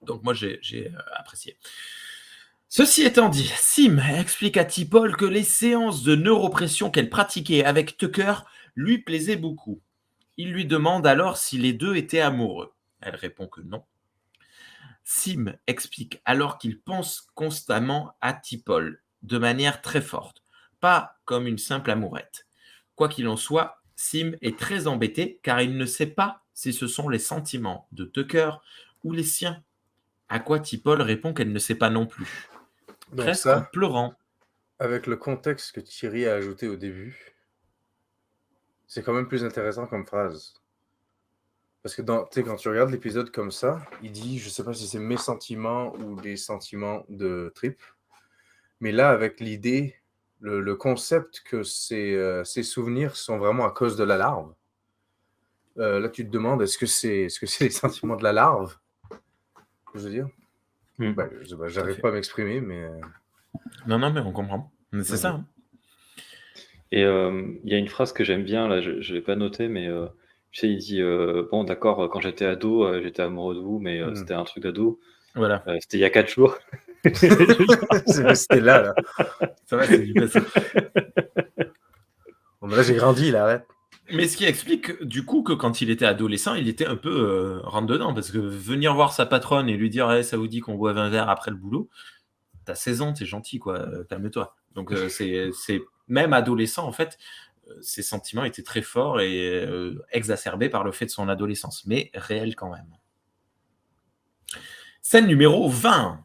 Donc, moi, j'ai apprécié. Ceci étant dit, Sim explique à T'Pol que les séances de neuropression qu'elle pratiquait avec Tucker lui plaisaient beaucoup. Il lui demande alors si les deux étaient amoureux. Elle répond que non. Sim explique alors qu'il pense constamment à T'Pol, de manière très forte, pas comme une simple amourette. Quoi qu'il en soit, Sim est très embêté car il ne sait pas si ce sont les sentiments de Tucker ou les siens. À quoi T'Pol répond qu'elle ne sait pas non plus, presque en pleurant. Avec le contexte que Thierry a ajouté au début, c'est quand même plus intéressant comme phrase. Parce que quand tu regardes l'épisode comme ça, il dit, je sais pas si c'est mes sentiments ou des sentiments de Trip, mais là, avec l'idée, le concept que ces souvenirs sont vraiment à cause de la larve, là, tu te demandes, est-ce que c'est les sentiments de la larve? Je veux dire j'arrive pas à m'exprimer, mais... Non, mais on comprend. Mais c'est ça. Hein. Et il y a une phrase que j'aime bien, là, je ne l'ai pas notée, mais tu sais, il dit bon, d'accord, quand j'étais ado, j'étais amoureux de vous, mais c'était un truc d'ado. Voilà. C'était il y a 4 jours. C'était là. Ça va, c'est du passé. Bon, là, j'ai grandi, là, arrête. Mais ce qui explique du coup que quand il était adolescent, il était un peu rentre-dedans, parce que venir voir sa patronne et lui dire hey, « ça vous dit qu'on boive un verre après le boulot ?» T'as 16 ans, t'es gentil, quoi, calme-toi. Donc c'est même adolescent, en fait, ses sentiments étaient très forts et exacerbés par le fait de son adolescence, mais réels quand même. Scène numéro 20.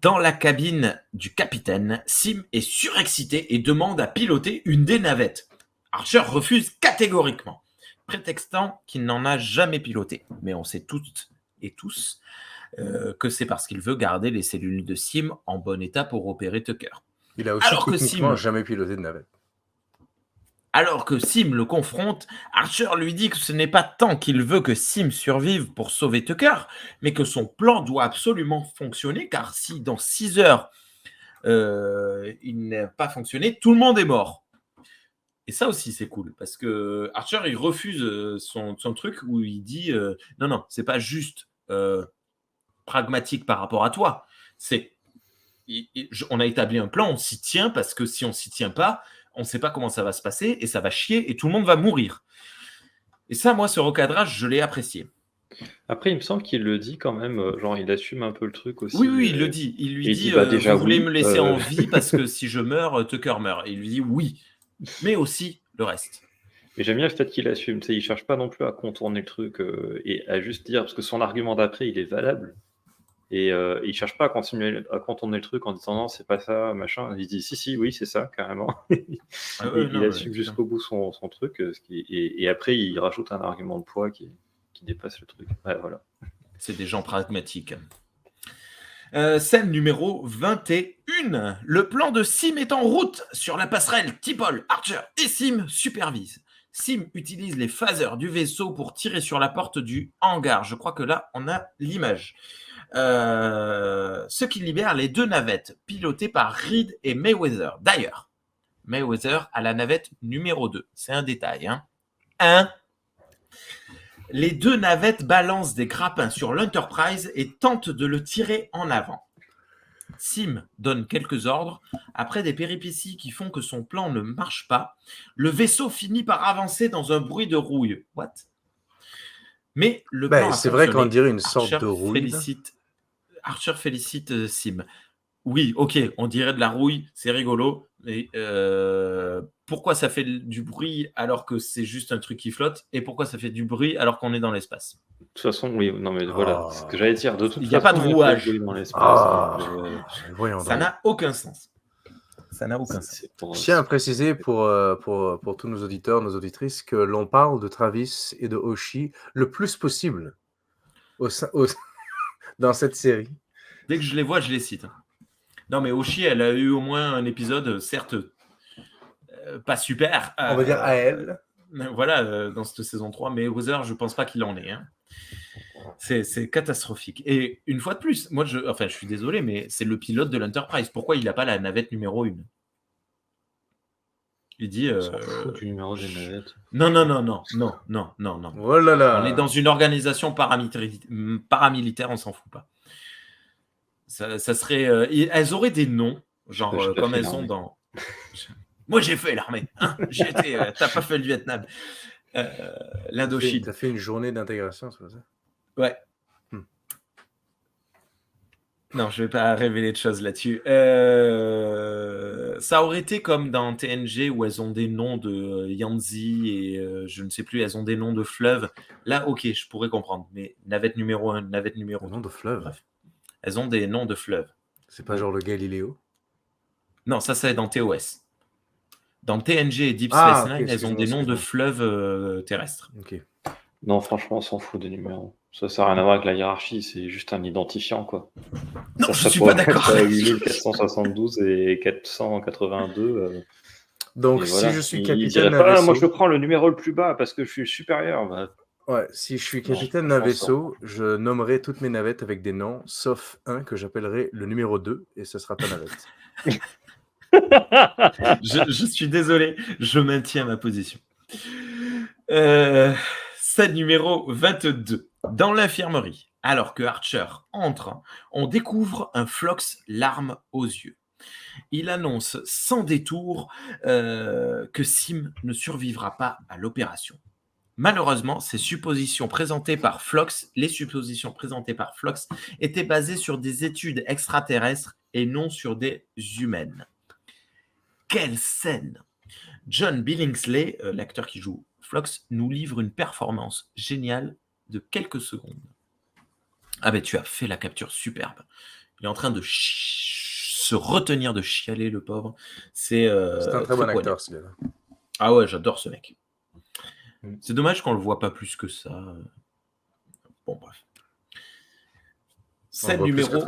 Dans la cabine du capitaine, Sim est surexcité et demande à piloter une des navettes. Archer refuse catégoriquement, prétextant qu'il n'en a jamais piloté. Mais on sait toutes et tous que c'est parce qu'il veut garder les cellules de Sim en bon état pour opérer Tucker. Il a aussi techniquement jamais piloté de navette. Alors que Sim le confronte, Archer lui dit que ce n'est pas tant qu'il veut que Sim survive pour sauver Tucker, mais que son plan doit absolument fonctionner, car si dans 6 heures, il n'a pas fonctionné, tout le monde est mort. Et ça aussi, c'est cool, parce que Archer, il refuse son truc où il dit non, c'est pas juste pragmatique par rapport à toi. On a établi un plan, on s'y tient, parce que si on s'y tient pas, on ne sait pas comment ça va se passer, et ça va chier, et tout le monde va mourir. Et ça, moi, ce recadrage, je l'ai apprécié. Après, il me semble qu'il le dit quand même, genre il assume un peu le truc aussi. Oui, il le dit. Il lui dit vous voulez me laisser en vie parce que si je meurs, Tucker meurt. Et il lui dit oui, mais aussi le reste. Mais j'aime bien le fait qu'il assume. Il ne cherche pas non plus à contourner le truc et à juste dire, parce que son argument d'après, il est valable. Et il ne cherche pas à continuer à contourner le truc en disant non, c'est pas ça, machin. Il dit si, oui, c'est ça, carrément. Il assume jusqu'au bout son truc. Et après, il rajoute un argument de poids qui dépasse le truc. Ouais, voilà. C'est des gens pragmatiques. Scène numéro 21. Le plan de Sim est en route sur la passerelle. T'Pol, Archer et Sim supervisent. Sim utilise les phasers du vaisseau pour tirer sur la porte du hangar. Je crois que là, on a l'image. Ce qui libère les 2 navettes pilotées par Reed et Mayweather. D'ailleurs, Mayweather a la navette numéro 2. C'est un détail. 1. Les 2 navettes balancent des grappins sur l'Enterprise et tentent de le tirer en avant. Sim donne quelques ordres. Après des péripéties qui font que son plan ne marche pas, le vaisseau finit par avancer dans un bruit de rouille. What? Mais le plan a C'est vrai qu'on fonctionné. dirait une sorte Archer de rouille. Archer félicite Sim. Oui, ok, on dirait de la rouille, c'est rigolo. Mais pourquoi ça fait du bruit alors que c'est juste un truc qui flotte? Et pourquoi ça fait du bruit alors qu'on est dans l'espace? De toute façon, oui, non, mais voilà, c'est ce que j'allais dire. De toute Il n'y a façon, pas de il y rouage. bruit dans l'espace. Voyons Ça donc. n'a aucun sens. Ça n'a aucun sens. C'est pour- Je tiens à préciser pour tous nos auditeurs, nos auditrices, que l'on parle de Travis et de Hoshi le plus possible dans cette série. Dès que je les vois, je les cite. Non, mais Hoshi, elle a eu au moins un épisode, certes, pas super. On va dire à elle. Voilà, dans cette saison 3, mais Weather, je pense pas qu'il en est. C'est catastrophique. Et une fois de plus, moi, je suis désolé, mais c'est le pilote de l'Enterprise. Pourquoi il n'a pas la navette numéro 1? Il dit... On s'en fout du numéro des navettes. Non. Oh là là. On est dans une organisation paramilitaire, on s'en fout pas. Ça serait... elles auraient des noms, genre J'ai pas comme fait elles sont l'armée. dans... Moi, j'ai fait l'armée. T'as pas fait le Vietnam. L'Indochine. T'as fait une journée d'intégration, c'est pas ça? Ouais. Non, je vais pas révéler de choses là-dessus. Ça aurait été comme dans TNG où elles ont des noms de Yanzi et je ne sais plus, elles ont des noms de fleuves. Là, ok, je pourrais comprendre. Mais navette numéro 1, navette numéro 2. Nom de fleuve. Bref. Elles ont des noms de fleuves. C'est pas genre le Galiléo? Non, ça, c'est dans TOS. Dans TNG et Deep Ah, Space ok, Nine, elles ont des noms de fleuves terrestres. Ok. Non, franchement, on s'en fout des numéros. Ça n'a rien à voir avec la hiérarchie, c'est juste un identifiant, quoi. Non, Ça je suis pourrait pas d'accord. être 8472 et 482. Donc, et si voilà. je suis Il capitaine dirait d'un pas, vaisseau... moi je prends le numéro le plus bas parce que je suis le supérieur. Bah, Ouais, si je suis Non, capitaine d'un je pense vaisseau, je nommerai toutes mes navettes avec des noms, sauf un que j'appellerai le numéro 2, et ce sera ta navette. Je suis désolé, je maintiens ma position. Scène numéro 22. Dans l'infirmerie, alors que Archer entre, on découvre un Phlox larmes aux yeux. Il annonce sans détour que Sim ne survivra pas à l'opération. Malheureusement, les suppositions présentées par Phlox étaient basées sur des études extraterrestres et non sur des humaines. Quelle scène! John Billingsley, l'acteur qui joue Phlox, nous livre une performance géniale de quelques secondes. Ah ben tu as fait la capture superbe. Il est en train de se retenir de chialer, le pauvre. C'est un très bon acteur, ce gars-là. Ah ouais, j'adore ce mec. C'est dommage qu'on le voit pas plus que ça. Bon, bref. Scène numéro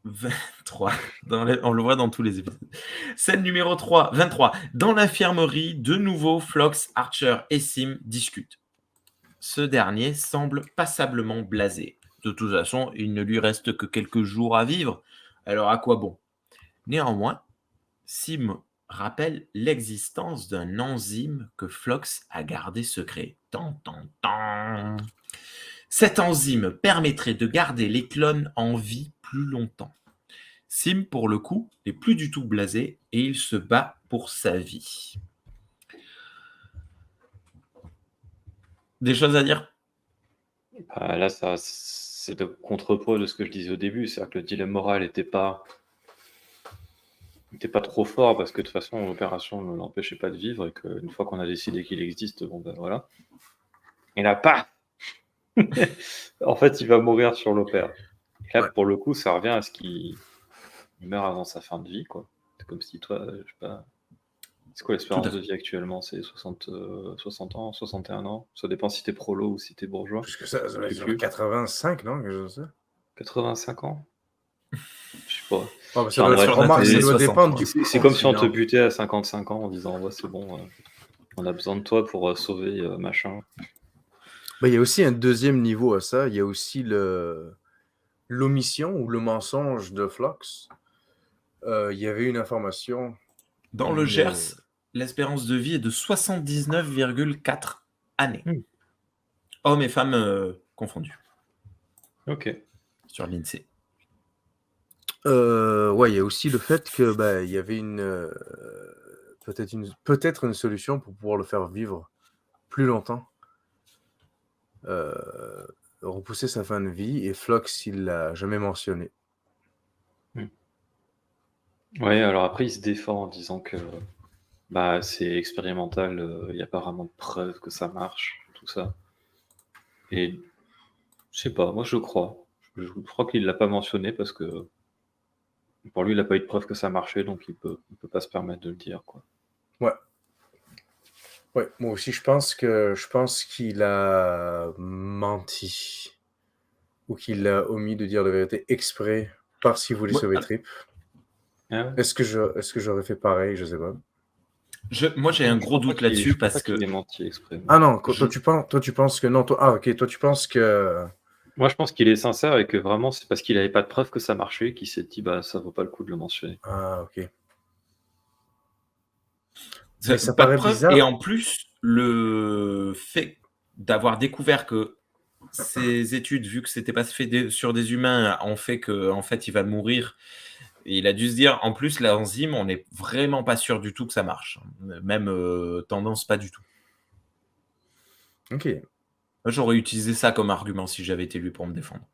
23. On le voit dans tous les épisodes. Scène numéro 23. Dans l'infirmerie, de nouveau, Phlox, Archer et Sim discutent. Ce dernier semble passablement blasé. De toute façon, il ne lui reste que quelques jours à vivre. Alors à quoi bon? Néanmoins, Sim rappelle l'existence d'un enzyme que Phlox a gardé secret. Cette enzyme permettrait de garder les clones en vie plus longtemps. Sim, pour le coup, n'est plus du tout blasé et il se bat pour sa vie. Des choses à dire? Là, c'est le contre-pot de ce que je disais au début. C'est-à-dire que le dilemme moral n'était pas trop fort parce que de toute façon, l'opération ne l'empêchait pas de vivre et qu'une fois qu'on a décidé qu'il existe, bon ben voilà. Et là, pas. En fait, il va mourir sur l'opéra. Et là, pour le coup, ça revient à ce qu'il meurt avant sa fin de vie, quoi. C'est comme si toi, je sais pas. C'est quoi l'espérance de vie actuellement? C'est 60 ans, 61 ans? Ça dépend si t'es prolo ou si t'es bourgeois. Plus que ça va être 85, non? 85 ans? Je sais pas. Oh, ça doit dépendre du... C'est comme si on te butait à 55 ans en disant ouais, c'est bon. On a besoin de toi pour sauver machin. Il y a aussi un deuxième niveau à ça. Il y a aussi l'omission ou le mensonge de Phlox. Il y avait une information. Dans le Gers, l'espérance de vie est de 79,4 années. Hommes et femmes confondus. Ok. Sur l'INSEE. Ouais, il y a aussi le fait que il y avait peut-être une solution pour pouvoir le faire vivre plus longtemps. Repousser sa fin de vie, et Phlox, il l'a jamais mentionné. Ouais, alors après, il se défend en disant que c'est expérimental, il n'y a pas vraiment de preuves que ça marche, tout ça. Et je sais pas, moi je crois. Je crois qu'il l'a pas mentionné parce que pour lui, il n'a pas eu de preuve que ça marchait, donc il peut pas se permettre de le dire, quoi. Ouais, moi aussi, je pense qu'il a menti. Ou qu'il a omis de dire la vérité exprès parce qu'il voulait sauver Trip. Ah ouais. Est-ce que j'aurais fait pareil? Je sais pas. Moi, j'ai un gros doute là-dessus parce que. Il est menti exprès. Ah non, toi tu penses que non. Ok, toi tu penses que. Moi, je pense qu'il est sincère et que vraiment, c'est parce qu'il n'avait pas de preuve que ça marchait qu'il s'est dit, ça vaut pas le coup de le mentionner. Ah, ok. Mais ça pas paraît de preuve. bizarre. Et en plus, le fait d'avoir découvert que ces études, vu que c'était pas fait sur des humains, ont fait qu'en fait, il va mourir. Et il a dû se dire, en plus, l'enzyme, on n'est vraiment pas sûr du tout que ça marche. Même tendance, pas du tout. Ok. Moi, j'aurais utilisé ça comme argument si j'avais été lui pour me défendre.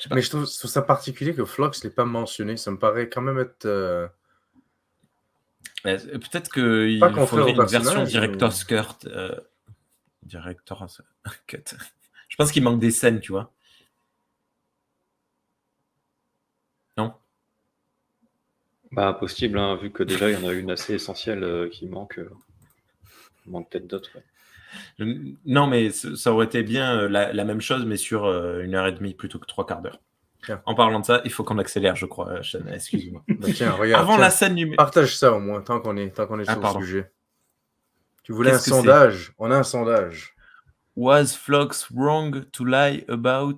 Mais je trouve ça particulier que Phlox l'ait pas mentionné. Ça me paraît quand même être... Peut-être qu'il contraire faudrait au une version personnage, Director's Cut. Director's Cut. Je pense qu'il manque des scènes, tu vois. Non? Possible, hein, vu que déjà, il y en a une assez essentielle qui manque. Il manque peut-être d'autres. Ouais. Non, mais ça aurait été bien la même chose, mais sur 1h30 plutôt que 3/4 d'heure. Tiens. En parlant de ça, il faut qu'on accélère, je crois, Sean. Excuse-moi. Tiens, regarde. Avant la scène numéro... Partage ça au moins, tant qu'on est sur le sujet. Tu voulais un sondage? On a un sondage. Was Phlox wrong to lie about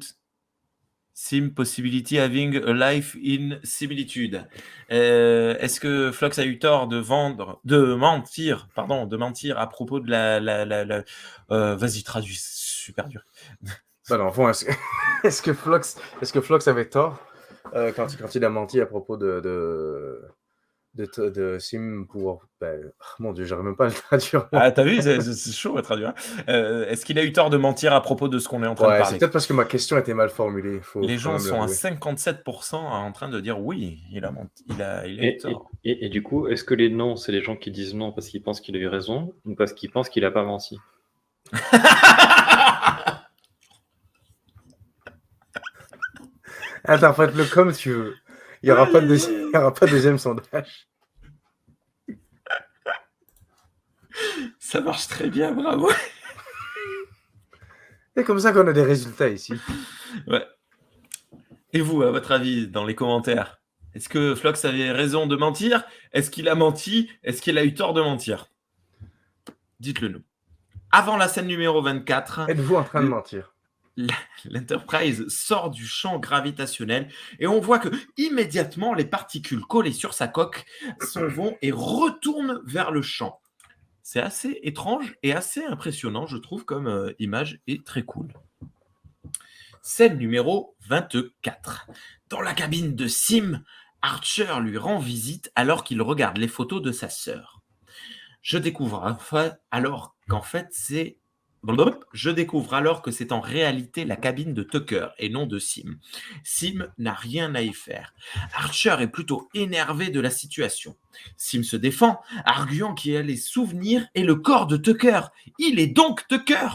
sim possibility having a life in similitude? Est-ce que Phlox a eu tort de mentir à propos de la vas-y, traduis, c'est super dur. Non, est-ce que Phlox avait tort quand il a menti à propos de Sim pour... mon Dieu, j'arrive même pas à le traduire. Ah, t'as vu, c'est chaud à traduire. Est-ce qu'il a eu tort de mentir à propos de ce qu'on est en train de parler? C'est peut-être parce que ma question était mal formulée. Les gens sont à 57% en train de dire oui, il a menti, il a eu tort. Et du coup, est-ce que les non, c'est les gens qui disent non parce qu'ils pensent qu'il a eu raison ou parce qu'ils pensent qu'il a pas menti? Attends, faites-le comme tu veux. Il n'y aura pas de deuxième sondage. Ça marche très bien, bravo. C'est comme ça qu'on a des résultats ici. Ouais. Et vous, à votre avis, dans les commentaires, est-ce que Phlox avait raison de mentir? Est-ce qu'il a menti? Est-ce qu'il a eu tort de mentir? Dites-le nous. Avant la scène numéro 24... Êtes-vous en train de mentir? L'Enterprise sort du champ gravitationnel et on voit que immédiatement les particules collées sur sa coque s'en vont et retournent vers le champ. C'est assez étrange et assez impressionnant, je trouve, comme image et très cool. Scène numéro 24. Dans la cabine de Sim, Archer lui rend visite alors qu'il regarde les photos de sa sœur. Je découvre alors que c'est en réalité la cabine de Tucker et non de Sim. Sim n'a rien à y faire. Archer est plutôt énervé de la situation. Sim se défend, arguant qu'il a les souvenirs et le corps de Tucker. Il est donc Tucker.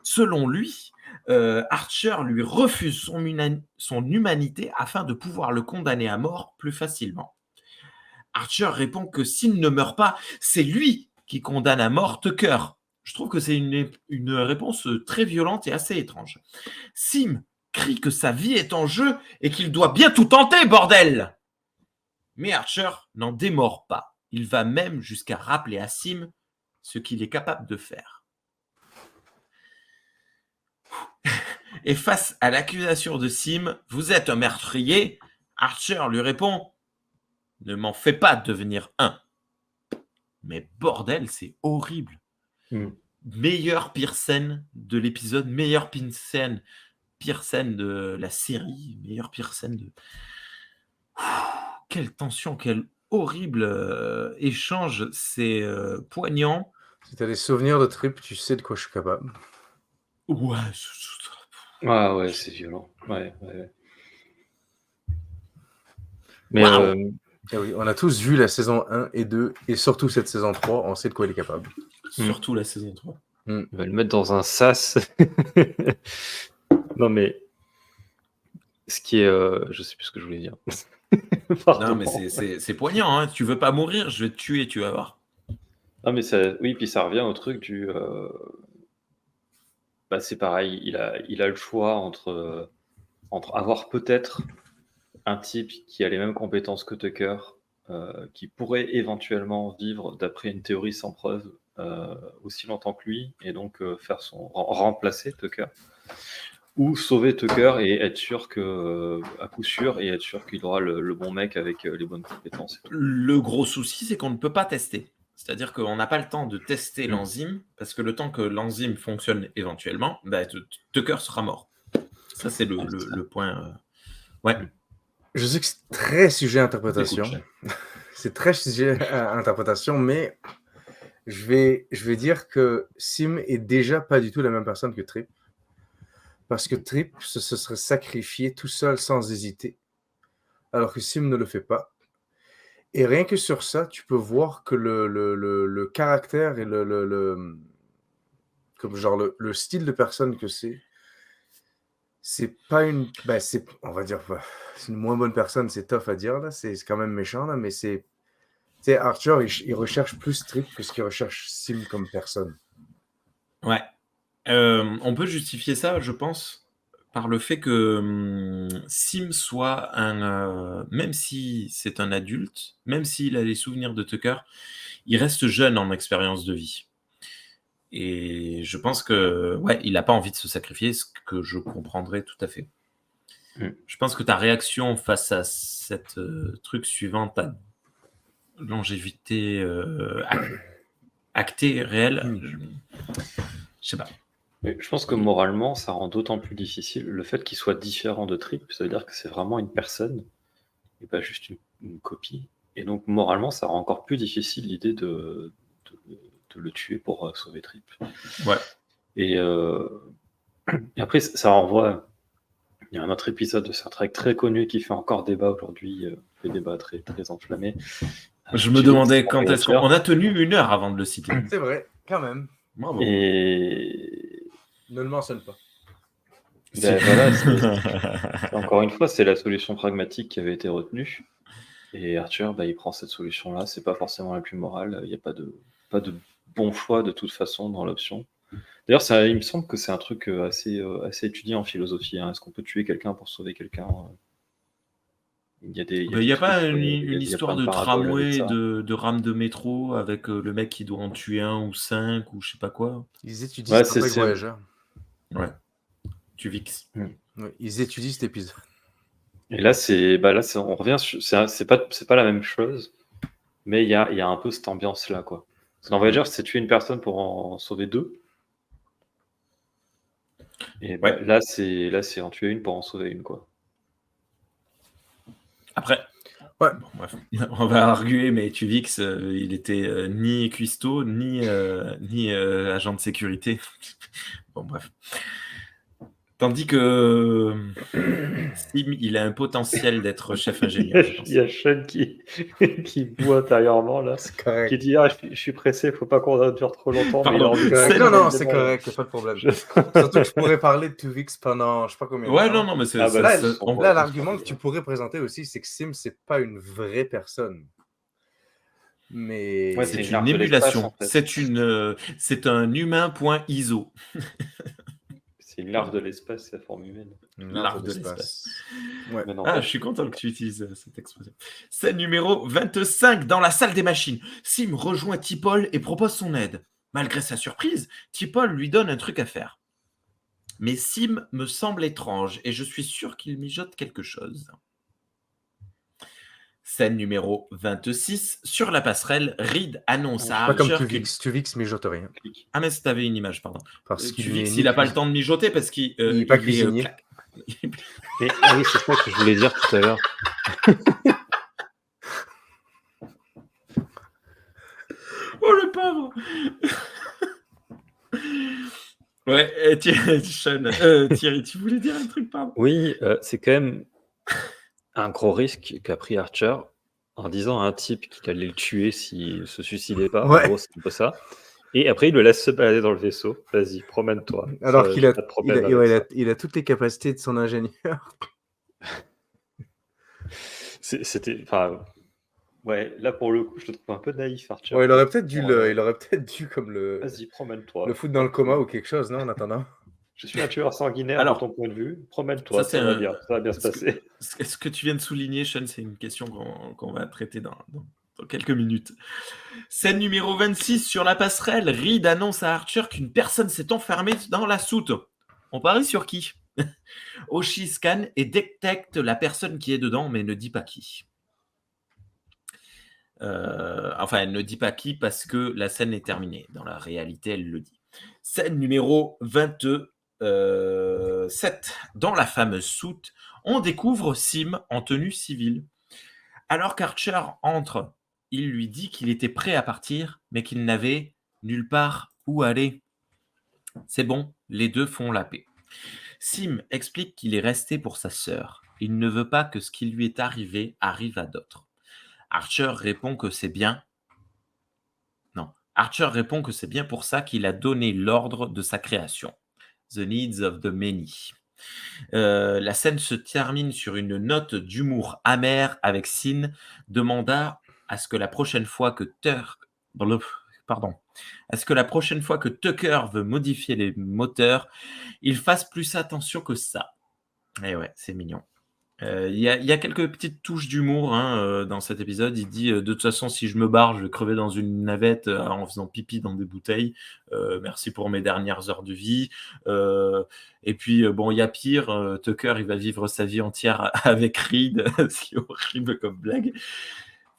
Selon lui, Archer lui refuse son humanité afin de pouvoir le condamner à mort plus facilement. Archer répond que s'il ne meurt pas, c'est lui qui condamne à mort Tucker. Je trouve que c'est une réponse très violente et assez étrange. Sim crie que sa vie est en jeu et qu'il doit bien tout tenter, bordel! Mais Archer n'en démord pas. Il va même jusqu'à rappeler à Sim ce qu'il est capable de faire. Et face à l'accusation de Sim, vous êtes un meurtrier, Archer lui répond, ne m'en fais pas devenir un. Mais bordel, c'est horrible. Meilleure pire scène de l'épisode, meilleure pire scène de la série, meilleure pire scène de... Quelle tension, quel horrible échange, c'est poignant. Si t'as des souvenirs de trip, tu sais de quoi je suis capable. Ouais. Ah ouais, c'est violent. Ouais. Mais Waouh. Eh oui, on a tous vu la saison 1 et 2, et surtout cette saison 3, on sait de quoi il est capable. Surtout la saison 3. il va le mettre dans un sas. Non mais ce qui est, je sais plus ce que je voulais dire. Non mais c'est poignant, hein. Tu veux pas mourir, je vais te tuer, tu vas voir. Non mais oui, puis ça revient au truc du c'est pareil, il a le choix entre avoir peut-être un type qui a les mêmes compétences que Tucker, qui pourrait éventuellement vivre d'après une théorie sans preuve aussi longtemps que lui, et donc remplacer Tucker, ou sauver Tucker et être sûr à coup sûr, et être sûr qu'il aura le bon mec avec les bonnes compétences. Et tout. Le gros souci, c'est qu'on ne peut pas tester. C'est-à-dire qu'on n'a pas le temps de tester l'enzyme, parce que le temps que l'enzyme fonctionne éventuellement, Tucker sera mort. Ça, c'est le point. Ouais. Je sais que c'est très sujet à interprétation. C'est très sujet à interprétation, mais je vais dire que Sim est déjà pas du tout la même personne que Trip. Parce que Trip se serait sacrifié tout seul sans hésiter, alors que Sim ne le fait pas. Et rien que sur ça, tu peux voir que le caractère et comme genre le style de personne que c'est pas une... on va dire, c'est une moins bonne personne, c'est tough à dire, là, c'est quand même méchant, là, mais c'est... Tu sais, Archer, il recherche plus Trip que ce qu'il recherche Sim comme personne. Ouais. On peut justifier ça, je pense, par le fait que Sim soit même si c'est un adulte, même s'il a les souvenirs de Tucker, il reste jeune en expérience de vie. Et je pense que, il n'a pas envie de se sacrifier, ce que je comprendrais tout à fait. Je pense que ta réaction face à cette truc suivant, ta longévité actée, réelle, je sais pas. Mais je pense que moralement, ça rend d'autant plus difficile le fait qu'il soit différent de Trip. Ça veut dire que c'est vraiment une personne et pas juste une copie. Et donc, moralement, ça rend encore plus difficile l'idée de le tuer pour sauver Trip. Ouais. Et après, ça renvoie. Il y a un autre épisode de Star Trek très connu qui fait encore débat aujourd'hui, des débats très, très enflammés. Je me demandais quand est-ce qu'on a tenu 1 heure avant de le citer. C'est vrai, quand même. Bravo. Et ne le mentionne pas. Encore une fois, c'est la solution pragmatique qui avait été retenue. Et Archer, il prend cette solution-là. C'est pas forcément la plus morale. Il n'y a pas de bon choix de toute façon dans l'option. D'ailleurs, il me semble que c'est un truc assez étudié en philosophie. Hein. Est-ce qu'on peut tuer quelqu'un pour sauver quelqu'un? Il n'y a pas une histoire de tramway, de rame de métro avec le mec qui doit en tuer 1 ou 5 ou je sais pas quoi. Ils étudient Star Trek Voyager. Ouais. Tuvix. Ouais, ils étudient cet épisode. Et là, on revient. C'est pas la même chose, mais il y a un peu cette ambiance-là, quoi. Dans Voyager, c'est tuer une personne pour en sauver 2. Et là, c'est en tuer une pour en sauver une, quoi. Après, bon, bref, on va arguer, mais Tuvix, il était ni cuistot, ni agent de sécurité. Bon, bref. Tandis que Sim, il a un potentiel d'être chef ingénieur. Il y a Sean qui boit intérieurement, là, qui dit je suis pressé, il ne faut pas qu'on dure trop longtemps. Mais non, c'est correct, pas de problème. Surtout que je pourrais parler de Tuvix pendant je sais pas combien de temps. Non, mais c'est là, l'argument que tu pourrais présenter aussi, c'est que Sim, c'est pas une vraie personne. Mais c'est une émulation. En fait. C'est un humain.iso. C'est une larve de l'espace, c'est la forme humaine. Une L'arbre larve de d'espace. Ouais. Mais non, Ah, je suis content que tu utilises cette expression. Scène numéro 25, dans la salle des machines. Sim rejoint T'Pol et propose son aide. Malgré sa surprise, T'Pol lui donne un truc à faire. Mais Sim me semble étrange et je suis sûr qu'il mijote quelque chose. Scène numéro 26, sur la passerelle, Reed annonce à Pas comme Archer qu'une... Tuvix. Tuvix mijote rien. clique. Ah mais si t'avais une image, pardon. Parce qu'il Tuvix, n'est il n'a ni pas le temps de mijoter parce qu'il il n'est pas il est, cuisinier. Mais ah oui, c'est ça que je voulais dire tout à l'heure. Oh le pauvre. Ouais, Thierry, tu voulais dire un truc, pardon. Oui, c'est quand même un gros risque qu'a pris Archer en disant à un type qu'il allait le tuer s'il se suicidait pas. Ouais. En gros, c'est un peu ça. Et après, il le laisse se balader dans le vaisseau. Vas-y, promène-toi. Alors Ça, qu'il j'ai a, pas de il problème a, avec ouais, ça. il a toutes les capacités de son ingénieur. C'était, enfin, ouais, là pour le coup, je te trouve un peu naïf, Archer. Ouais, il aurait peut-être dû Ouais. il aurait peut-être dû comme le Vas-y, promène-toi. foutre dans le coma ou quelque chose, non, en attendant. Je suis un tueur sanguinaire Alors, de ton point de vue. Promène-toi, ça, c'est ça va un- bien, ça va bien se passer. Ce que tu viens de souligner, Sean, c'est une question qu'on va traiter dans quelques minutes. Scène numéro 26, sur la passerelle, Reed annonce à Archer qu'une personne s'est enfermée dans la soute. On parie sur qui? Oshi scanne et détecte la personne qui est dedans, mais ne dit pas qui. Enfin, elle ne dit pas qui parce que la scène est terminée. Dans la réalité, elle le dit. Scène numéro 27. Dans la fameuse soute, on découvre Sim en tenue civile. Alors qu'Archer entre, il lui dit qu'il était prêt à partir, mais qu'il n'avait nulle part où aller. C'est bon, les deux font la paix. Sim explique qu'il est resté pour sa sœur. Il ne veut pas que ce qui lui est arrivé arrive à d'autres. Archer répond que c'est bien. Non. Archer répond que c'est bien pour ça qu'il a donné l'ordre de sa création. The Needs of the Many. La scène se termine sur une note d'humour amer avec Sin demanda à ce que la prochaine fois que Tucker veut modifier les moteurs, il fasse plus attention que ça. Et ouais, c'est mignon. Il y a quelques petites touches d'humour dans cet épisode. Il dit de toute façon, si je me barre, je vais crever dans une navette en faisant pipi dans des bouteilles. Merci pour mes dernières heures de vie. Et puis, bon, il y a pire. Tucker, il va vivre sa vie entière avec Reed. C'est horrible comme blague.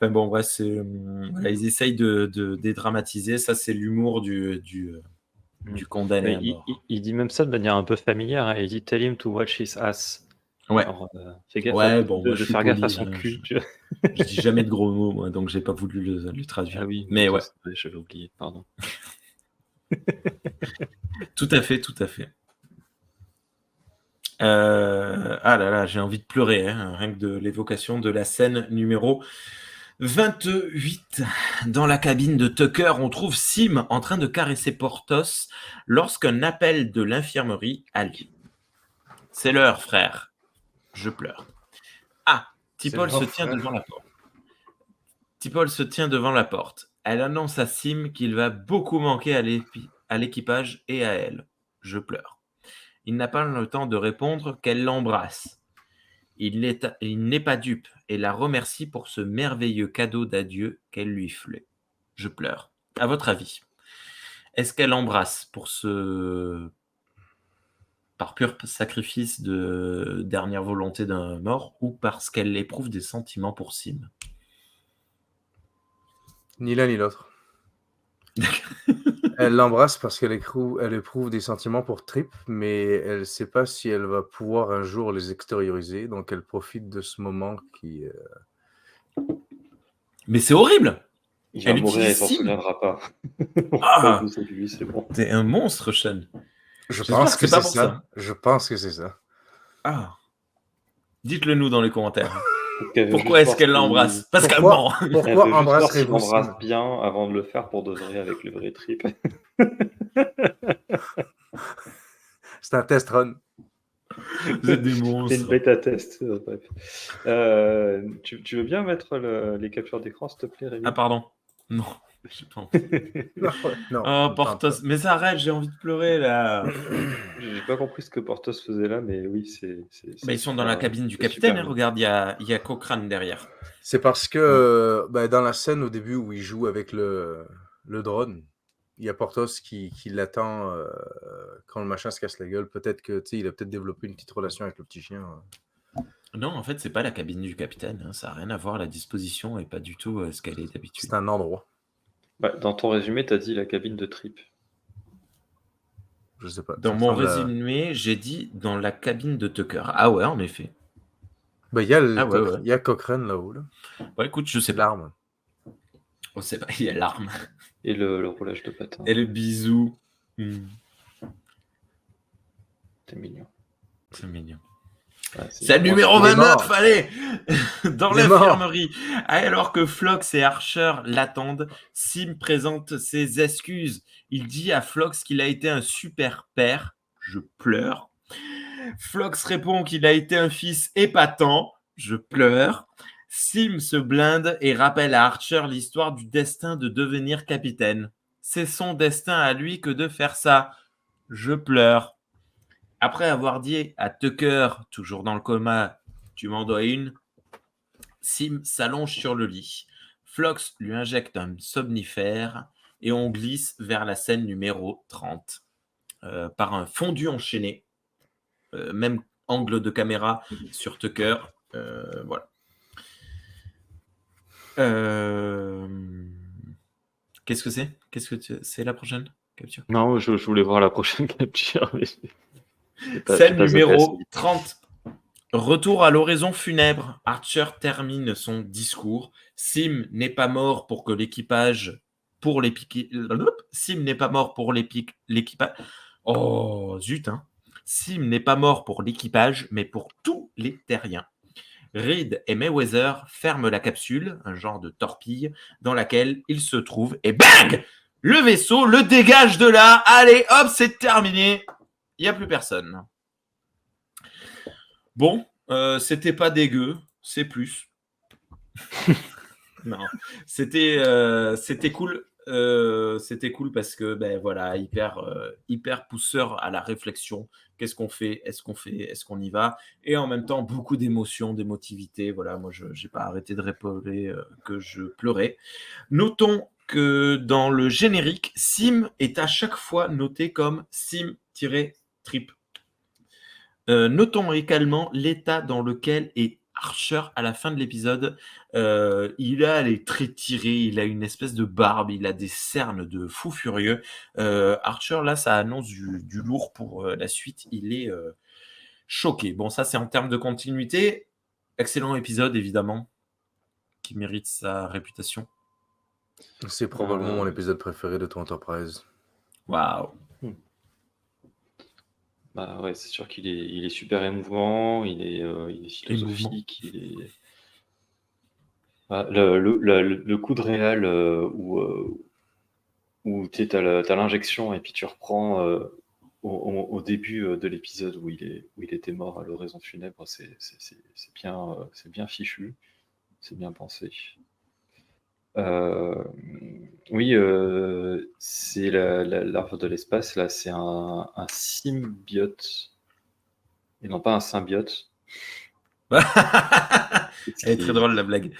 Enfin bon, ouais, voilà, ils essayent de dédramatiser. Ça, c'est l'humour du condamné à Mais mort. il dit même ça de manière un peu familière. Hein. Il dit Tell him to watch his ass. Ouais. Alors, fais gaffe Ouais, bon, moi, de je suis faire gaffe à poli, son hein, cul. tu vois. Je dis jamais de gros mots, moi, donc j'ai pas voulu le traduire. Ah oui, mais ça, ouais, c'est vrai, j'avais oublié, pardon. tout à fait, tout à fait. Ah là là, j'ai envie de pleurer, hein, rien que de l'évocation de la scène numéro 28. Dans la cabine de Tucker, on trouve Sim en train de caresser Porthos lorsqu'un appel de l'infirmerie a lieu. C'est l'heure, frère. Je pleure. Ah, T'Pol se tient devant la porte. T'Pol se tient devant la porte. Elle annonce à Sim qu'il va beaucoup manquer à l'équipage et à elle. Je pleure. Il n'a pas le temps de répondre qu'elle l'embrasse. Il n'est pas dupe et la remercie pour ce merveilleux cadeau d'adieu qu'elle lui fait. Je pleure. À votre avis, est-ce qu'elle embrasse par pur sacrifice de dernière volonté d'un mort ou parce qu'elle éprouve des sentiments pour Sim? Ni l'un ni l'autre. Elle l'embrasse parce qu'elle éprouve des sentiments pour Trip, mais elle ne sait pas si elle va pouvoir un jour les extérioriser, donc elle profite de ce moment qui... Mais c'est horrible! Il va Elle mourir et utilise s'en Sim. souviendra pas. Ah, Lui, c'est bon. t'es un monstre, Sean. Je J'espère pense que que c'est pas c'est pour ça. ça. Je pense que c'est ça. Ah. Dites-le nous dans les commentaires. Donc, Pourquoi est-ce qu'elle l'embrasse? Parce qu'elle ment. Elle Pourquoi veut juste voir s'il embrasserez-vous l'embrasse Sim? bien avant de le faire pour de vrai avec le vrai trip. C'est un test run. Vous êtes des C'est une monstres. bêta test. Bref. Tu veux bien mettre les captures d'écran, s'il te plaît, Rémi? Ah, pardon. Non. Je pense. Non, Oh, Portos. Mais ça arrête, j'ai envie de pleurer là. J'ai pas compris ce que Portos faisait là, mais oui, c'est Ils sont dans la cabine du c'est capitaine. super. Regarde, il y a Cochrane derrière. C'est parce que dans la scène au début où il joue avec le drone, il y a Portos qui l'attend quand le machin se casse la gueule. Peut-être que il a peut-être développé une petite relation avec le petit chien. Non, en fait, c'est pas la cabine du capitaine. Ça n'a rien à voir. La disposition et pas du tout ce qu'elle est d'habitude. C'est un endroit. Bah, dans ton résumé, t'as dit la cabine de Trip. Je sais pas. Dans ça mon ressemble à- résumé, j'ai dit dans la cabine de Tucker. Ah ouais, en effet. Il y a Ah ouais. il y a Cochrane là-haut. Là. Bon, écoute, je sais pas. L'arme. On sait pas. Il y a l'arme. Et le roulage de patin. Et le bisou. C'est mignon. C'est mignon. Ouais, C'est le numéro Il est 29, mort. allez. Dans Il est mort. l'infirmerie. Alors que Phlox et Archer l'attendent, Sim présente ses excuses. Il dit à Phlox qu'il a été un super père. Je pleure. Phlox répond qu'il a été un fils épatant. Je pleure. Sim se blinde et rappelle à Archer l'histoire du destin de devenir capitaine. C'est son destin à lui que de faire ça. Je pleure. Après avoir dit à Tucker, toujours dans le coma, tu m'en dois une, Sim s'allonge sur le lit. Phlox lui injecte un somnifère et on glisse vers la scène numéro 30 par un fondu enchaîné. Même angle de caméra sur Tucker. Voilà. Qu'est-ce que c'est ? C'est la prochaine capture ? Non, je voulais voir la prochaine capture. Mais Scène numéro 30. Retour à l'horizon funèbre. Archer termine son discours. Sim n'est pas mort pour que l'équipage... Sim n'est pas mort pour l'équipage... Oh, zut, hein. Sim n'est pas mort pour l'équipage, mais pour tous les terriens. Reed et Mayweather ferment la capsule, un genre de torpille, dans laquelle ils se trouvent, et bang ! Le vaisseau le dégage de là. Allez, hop, c'est terminé. Il n'y a plus personne. Bon, c'était pas dégueu, c'est plus. Non, c'était cool. C'était cool parce que voilà, hyper pousseur à la réflexion. Qu'est-ce qu'on fait ? Est-ce qu'on y va ? Et en même temps, beaucoup d'émotions, d'émotivité. Voilà, moi, je n'ai pas arrêté de répéter que je pleurais. Notons que dans le générique, Sim est à chaque fois noté comme Sim-Trip. Notons également l'état dans lequel est Archer à la fin de l'épisode. Il a les traits tirés, il a une espèce de barbe, il a des cernes de fou furieux. Archer, là, ça annonce du lourd pour la suite. Il est choqué. Bon, ça, c'est en termes de continuité. Excellent épisode, évidemment, qui mérite sa réputation. C'est probablement mon épisode préféré de ton Enterprise. Waouh. Bah ouais, c'est sûr qu'il est super émouvant, il est philosophique, il est... Ah, le coup de réal où tu as l'injection et puis tu reprends au début de l'épisode où il était mort à l'horizon funèbre, c'est bien fichu, c'est bien pensé. Oui, c'est l'arbre de l'espace, là, c'est un symbiote, et non pas un symbiote. Elle est très drôle, la blague.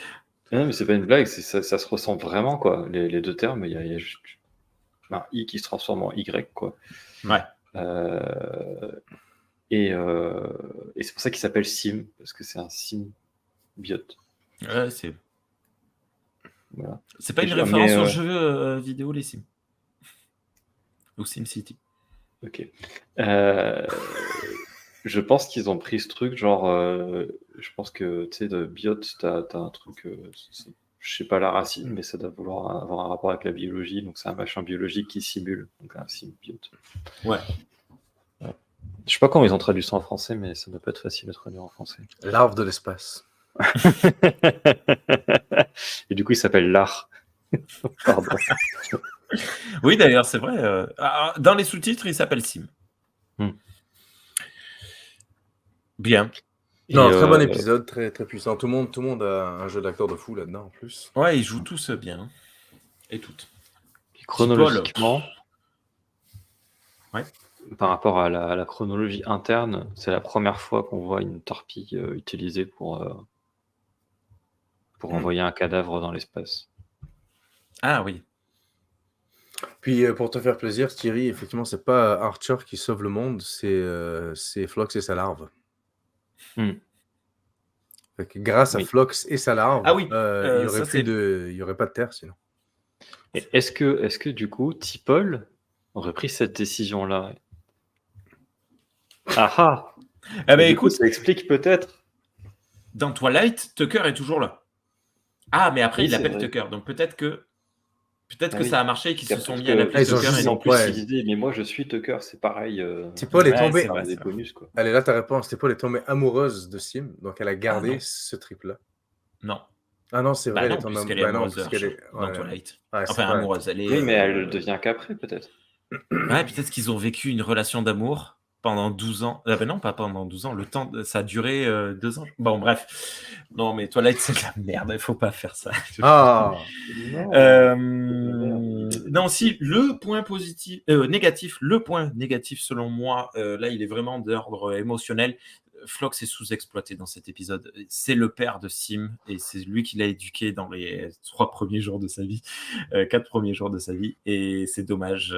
Non, mais c'est pas une blague, ça se ressent vraiment, quoi. Les deux termes, il y a juste un I qui se transforme en Y, quoi. Ouais. Et c'est pour ça qu'il s'appelle Sim, parce que c'est un symbiote. Ouais, c'est... Voilà. C'est pas une référence au jeu vidéo, les Sims. Ou SimCity. Ok. Je pense qu'ils ont pris ce truc, genre, je pense que, tu sais, de biote, t'as un truc, je sais pas la racine, mais ça doit vouloir avoir un rapport avec la biologie, donc c'est un machin biologique qui simule, donc un symbiote. Ouais. Je sais pas comment ils ont traduit ça en français, mais ça doit pas être facile à traduire en français. L'arbre de l'espace. Et du coup, il s'appelle l'art. Pardon. Oui, d'ailleurs, c'est vrai. Dans les sous-titres, il s'appelle Sim. Bien. Non, très bon épisode, très, très puissant. Tout le monde a un jeu d'acteur de fou là-dedans, en plus. Ouais, ils jouent tous bien. et toutes. Et chronologiquement, Ouais. par rapport à la chronologie interne, c'est la première fois qu'on voit une torpille utilisée pour envoyer un cadavre dans l'espace. Ah oui. Puis pour te faire plaisir, Thierry, effectivement, c'est pas Archer qui sauve le monde, c'est Phlox et sa larve. Fait que grâce à Oui. Phlox et sa larve, Ah oui, il y aurait ça, il y aurait pas de Terre sinon. Et est-ce que du coup, T'Pol aurait pris cette décision-là? Ah ah! Ah bah Et du coup, écoute, ça explique peut-être. dans Twilight, Tucker est toujours là. Ah, mais après, Oui, il c'est appelle vrai. Tucker. Donc peut-être que Ah oui. ça a marché et qu'ils se sont mis à Peut-être l'appeler ils ont Tucker. juste- Et en non plus, ouais. il disait, mais moi je suis Tucker, c'est pareil. T'Pol est Ouais, tombée. c'est vrai, des c'est vrai. bonus, quoi. Elle est là ta réponse. T'Pol est tombée amoureuse de Sim, donc elle a Ah, gardé non. ce trip-là. Non. Ah non, c'est vrai, Bah elle est non, tombée puisqu'elle est bah non, amoureuse de puisqu'elle Archer est. dans Ouais. Twilight. Ouais, c'est Enfin, vrai. amoureuse, elle est... Oui, mais elle le devient qu'après, peut-être. Ouais, peut-être qu'ils ont vécu une relation d'amour pendant 12 ans. Ah ben non, pas pendant 12 ans. Le temps, ça a duré 2 ans. Bon, bref. Non, mais Twilight, c'est de la merde. Il faut pas faire ça. Ah Euh, Non. non, si le point positif, négatif, le point négatif selon moi, là, il est vraiment d'ordre émotionnel. Phlox est sous-exploité dans cet épisode. C'est le père de Sim et c'est lui qui l'a éduqué dans les 3 premiers jours de sa vie, 4 premiers jours de sa vie. Et c'est dommage.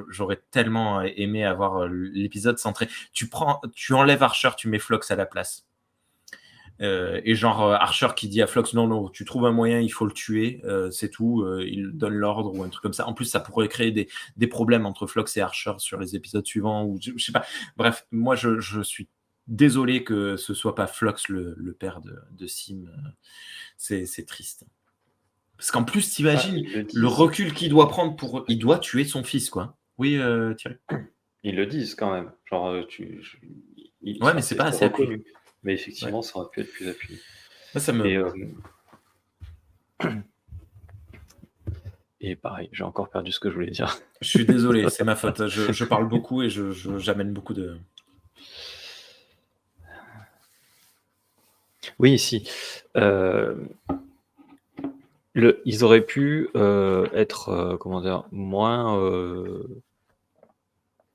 J'aurais tellement aimé avoir l'épisode centré. Tu enlèves Archer, tu mets Phlox à la place. Et genre Archer qui dit à Phlox non, tu trouves un moyen, il faut le tuer, c'est tout, il donne l'ordre ou un truc comme ça. En plus, ça pourrait créer des problèmes entre Phlox et Archer sur les épisodes suivants, ou je sais pas. Bref, moi je suis désolé que ce soit pas Phlox le père de Sim. C'est triste. Parce qu'en plus, t'imagines le recul qu'il doit prendre pour... Il doit tuer son fils, quoi. Oui, Thierry. Ils le disent quand même. Genre, ouais, mais c'est pas assez reconnu. Mais effectivement, ça aurait pu être plus appuyé. Moi, ça me... Et pareil, j'ai encore perdu ce que je voulais dire. Je suis désolé, c'est ma faute. Je parle beaucoup et j'amène beaucoup de... Oui, si. Ils auraient pu être, comment dire, moins...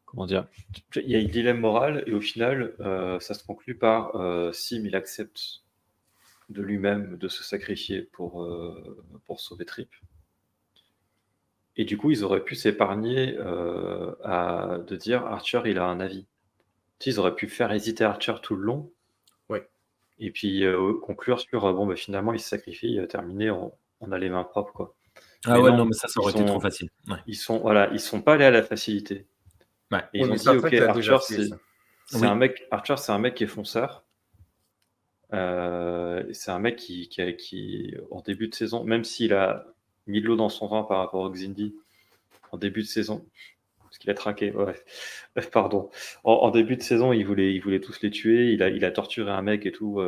comment dire, il y a un dilemme moral et au final, ça se conclut par Sim, il accepte de lui-même de se sacrifier pour sauver Trip. Et du coup, ils auraient pu s'épargner de dire Archer, il a un avis. Tu sais, ils auraient pu faire hésiter Archer tout le long. Ouais. Et puis conclure sur bon, bah, finalement, il se sacrifie, terminé, on a les mains propres, quoi. Ah ouais, non, mais ça aurait été trop facile. Ouais. Ils sont pas allés à la facilité. Ouais. Et ils ont dit, ok, Archer, c'est un mec. Archer, c'est un mec qui est fonceur. C'est un mec qui, en début de saison, même s'il a mis de l'eau dans son vin par rapport au Xindi, en début de saison, parce qu'il a traqué, ouais. Pardon. En début de saison, il voulait tous les tuer. Il a torturé un mec et tout.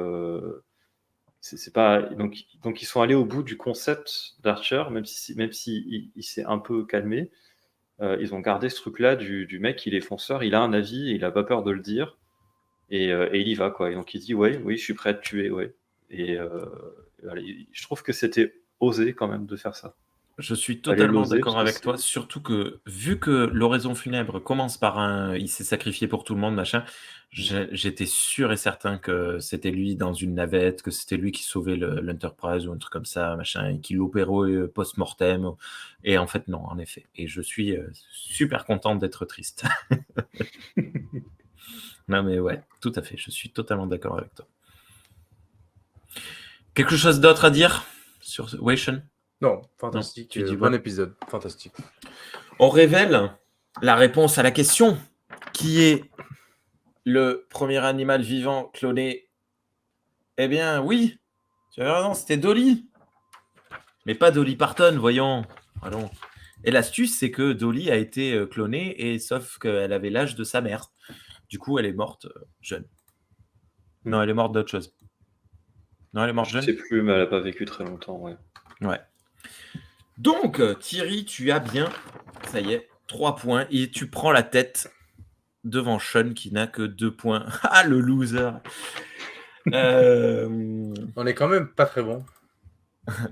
C'est pas donc ils sont allés au bout du concept d'Archer, même si il s'est un peu calmé. Ils ont gardé ce truc-là du mec, il est fonceur, il a un avis, il a pas peur de le dire, et il y va, quoi. Et donc il dit oui, je suis prêt à te tuer, ouais. Et voilà, je trouve que c'était osé quand même de faire ça. Je suis totalement d'accord avec toi, surtout que vu que l'oraison funèbre commence par il s'est sacrifié pour tout le monde, machin, j'étais sûr et certain que c'était lui dans une navette, que c'était lui qui sauvait l'Enterprise ou un truc comme ça, machin, et qui l'opérait post-mortem. Et en fait, non, en effet. Et je suis super content d'être triste. Non, mais ouais, tout à fait. Je suis totalement d'accord avec toi. Quelque chose d'autre à dire sur Wation? Non, fantastique. Bon épisode, fantastique. On révèle la réponse à la question qui est le premier animal vivant cloné. Eh bien, oui, tu avais raison, c'était Dolly. Mais pas Dolly Parton, voyons. Allons. Et l'astuce, c'est que Dolly a été clonée, et sauf qu'elle avait l'âge de sa mère. Du coup, elle est morte jeune. Non, elle est morte d'autre chose. Non, elle est morte jeune. Je sais plus, mais elle n'a pas vécu très longtemps, ouais. Ouais. Donc, Thierry, tu as bien, ça y est, 3 points, et tu prends la tête devant Sean qui n'a que 2 points. Ah, le loser. On est quand même pas très bon.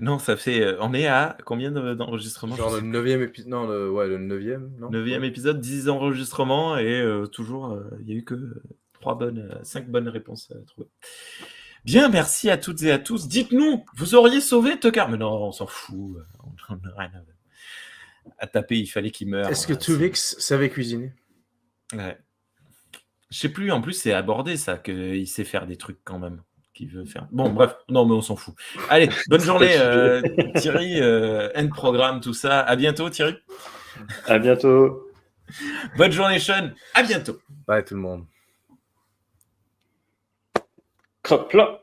Non, ça fait. On est à combien d'enregistrements? Genre le 9e épisode. Non, le 9e, non? 9e épisode, 10 enregistrements et toujours, il n'y a eu que 5 bonnes réponses à trouver. Bien, merci à toutes et à tous. Dites-nous, vous auriez sauvé Tucker? Mais non, on s'en fout. On n'a rien à taper, il fallait qu'il meure. Est-ce que Tuvix savait cuisiner? Ouais. Je sais plus, en plus, c'est abordé ça, qu'il sait faire des trucs quand même. Qu'il veut faire. Bon, bref, non, mais on s'en fout. Allez, bonne journée, Thierry, end programme, tout ça. À bientôt, Thierry. À bientôt. Bonne journée, Sean. À bientôt. Bye tout le monde. Crop là.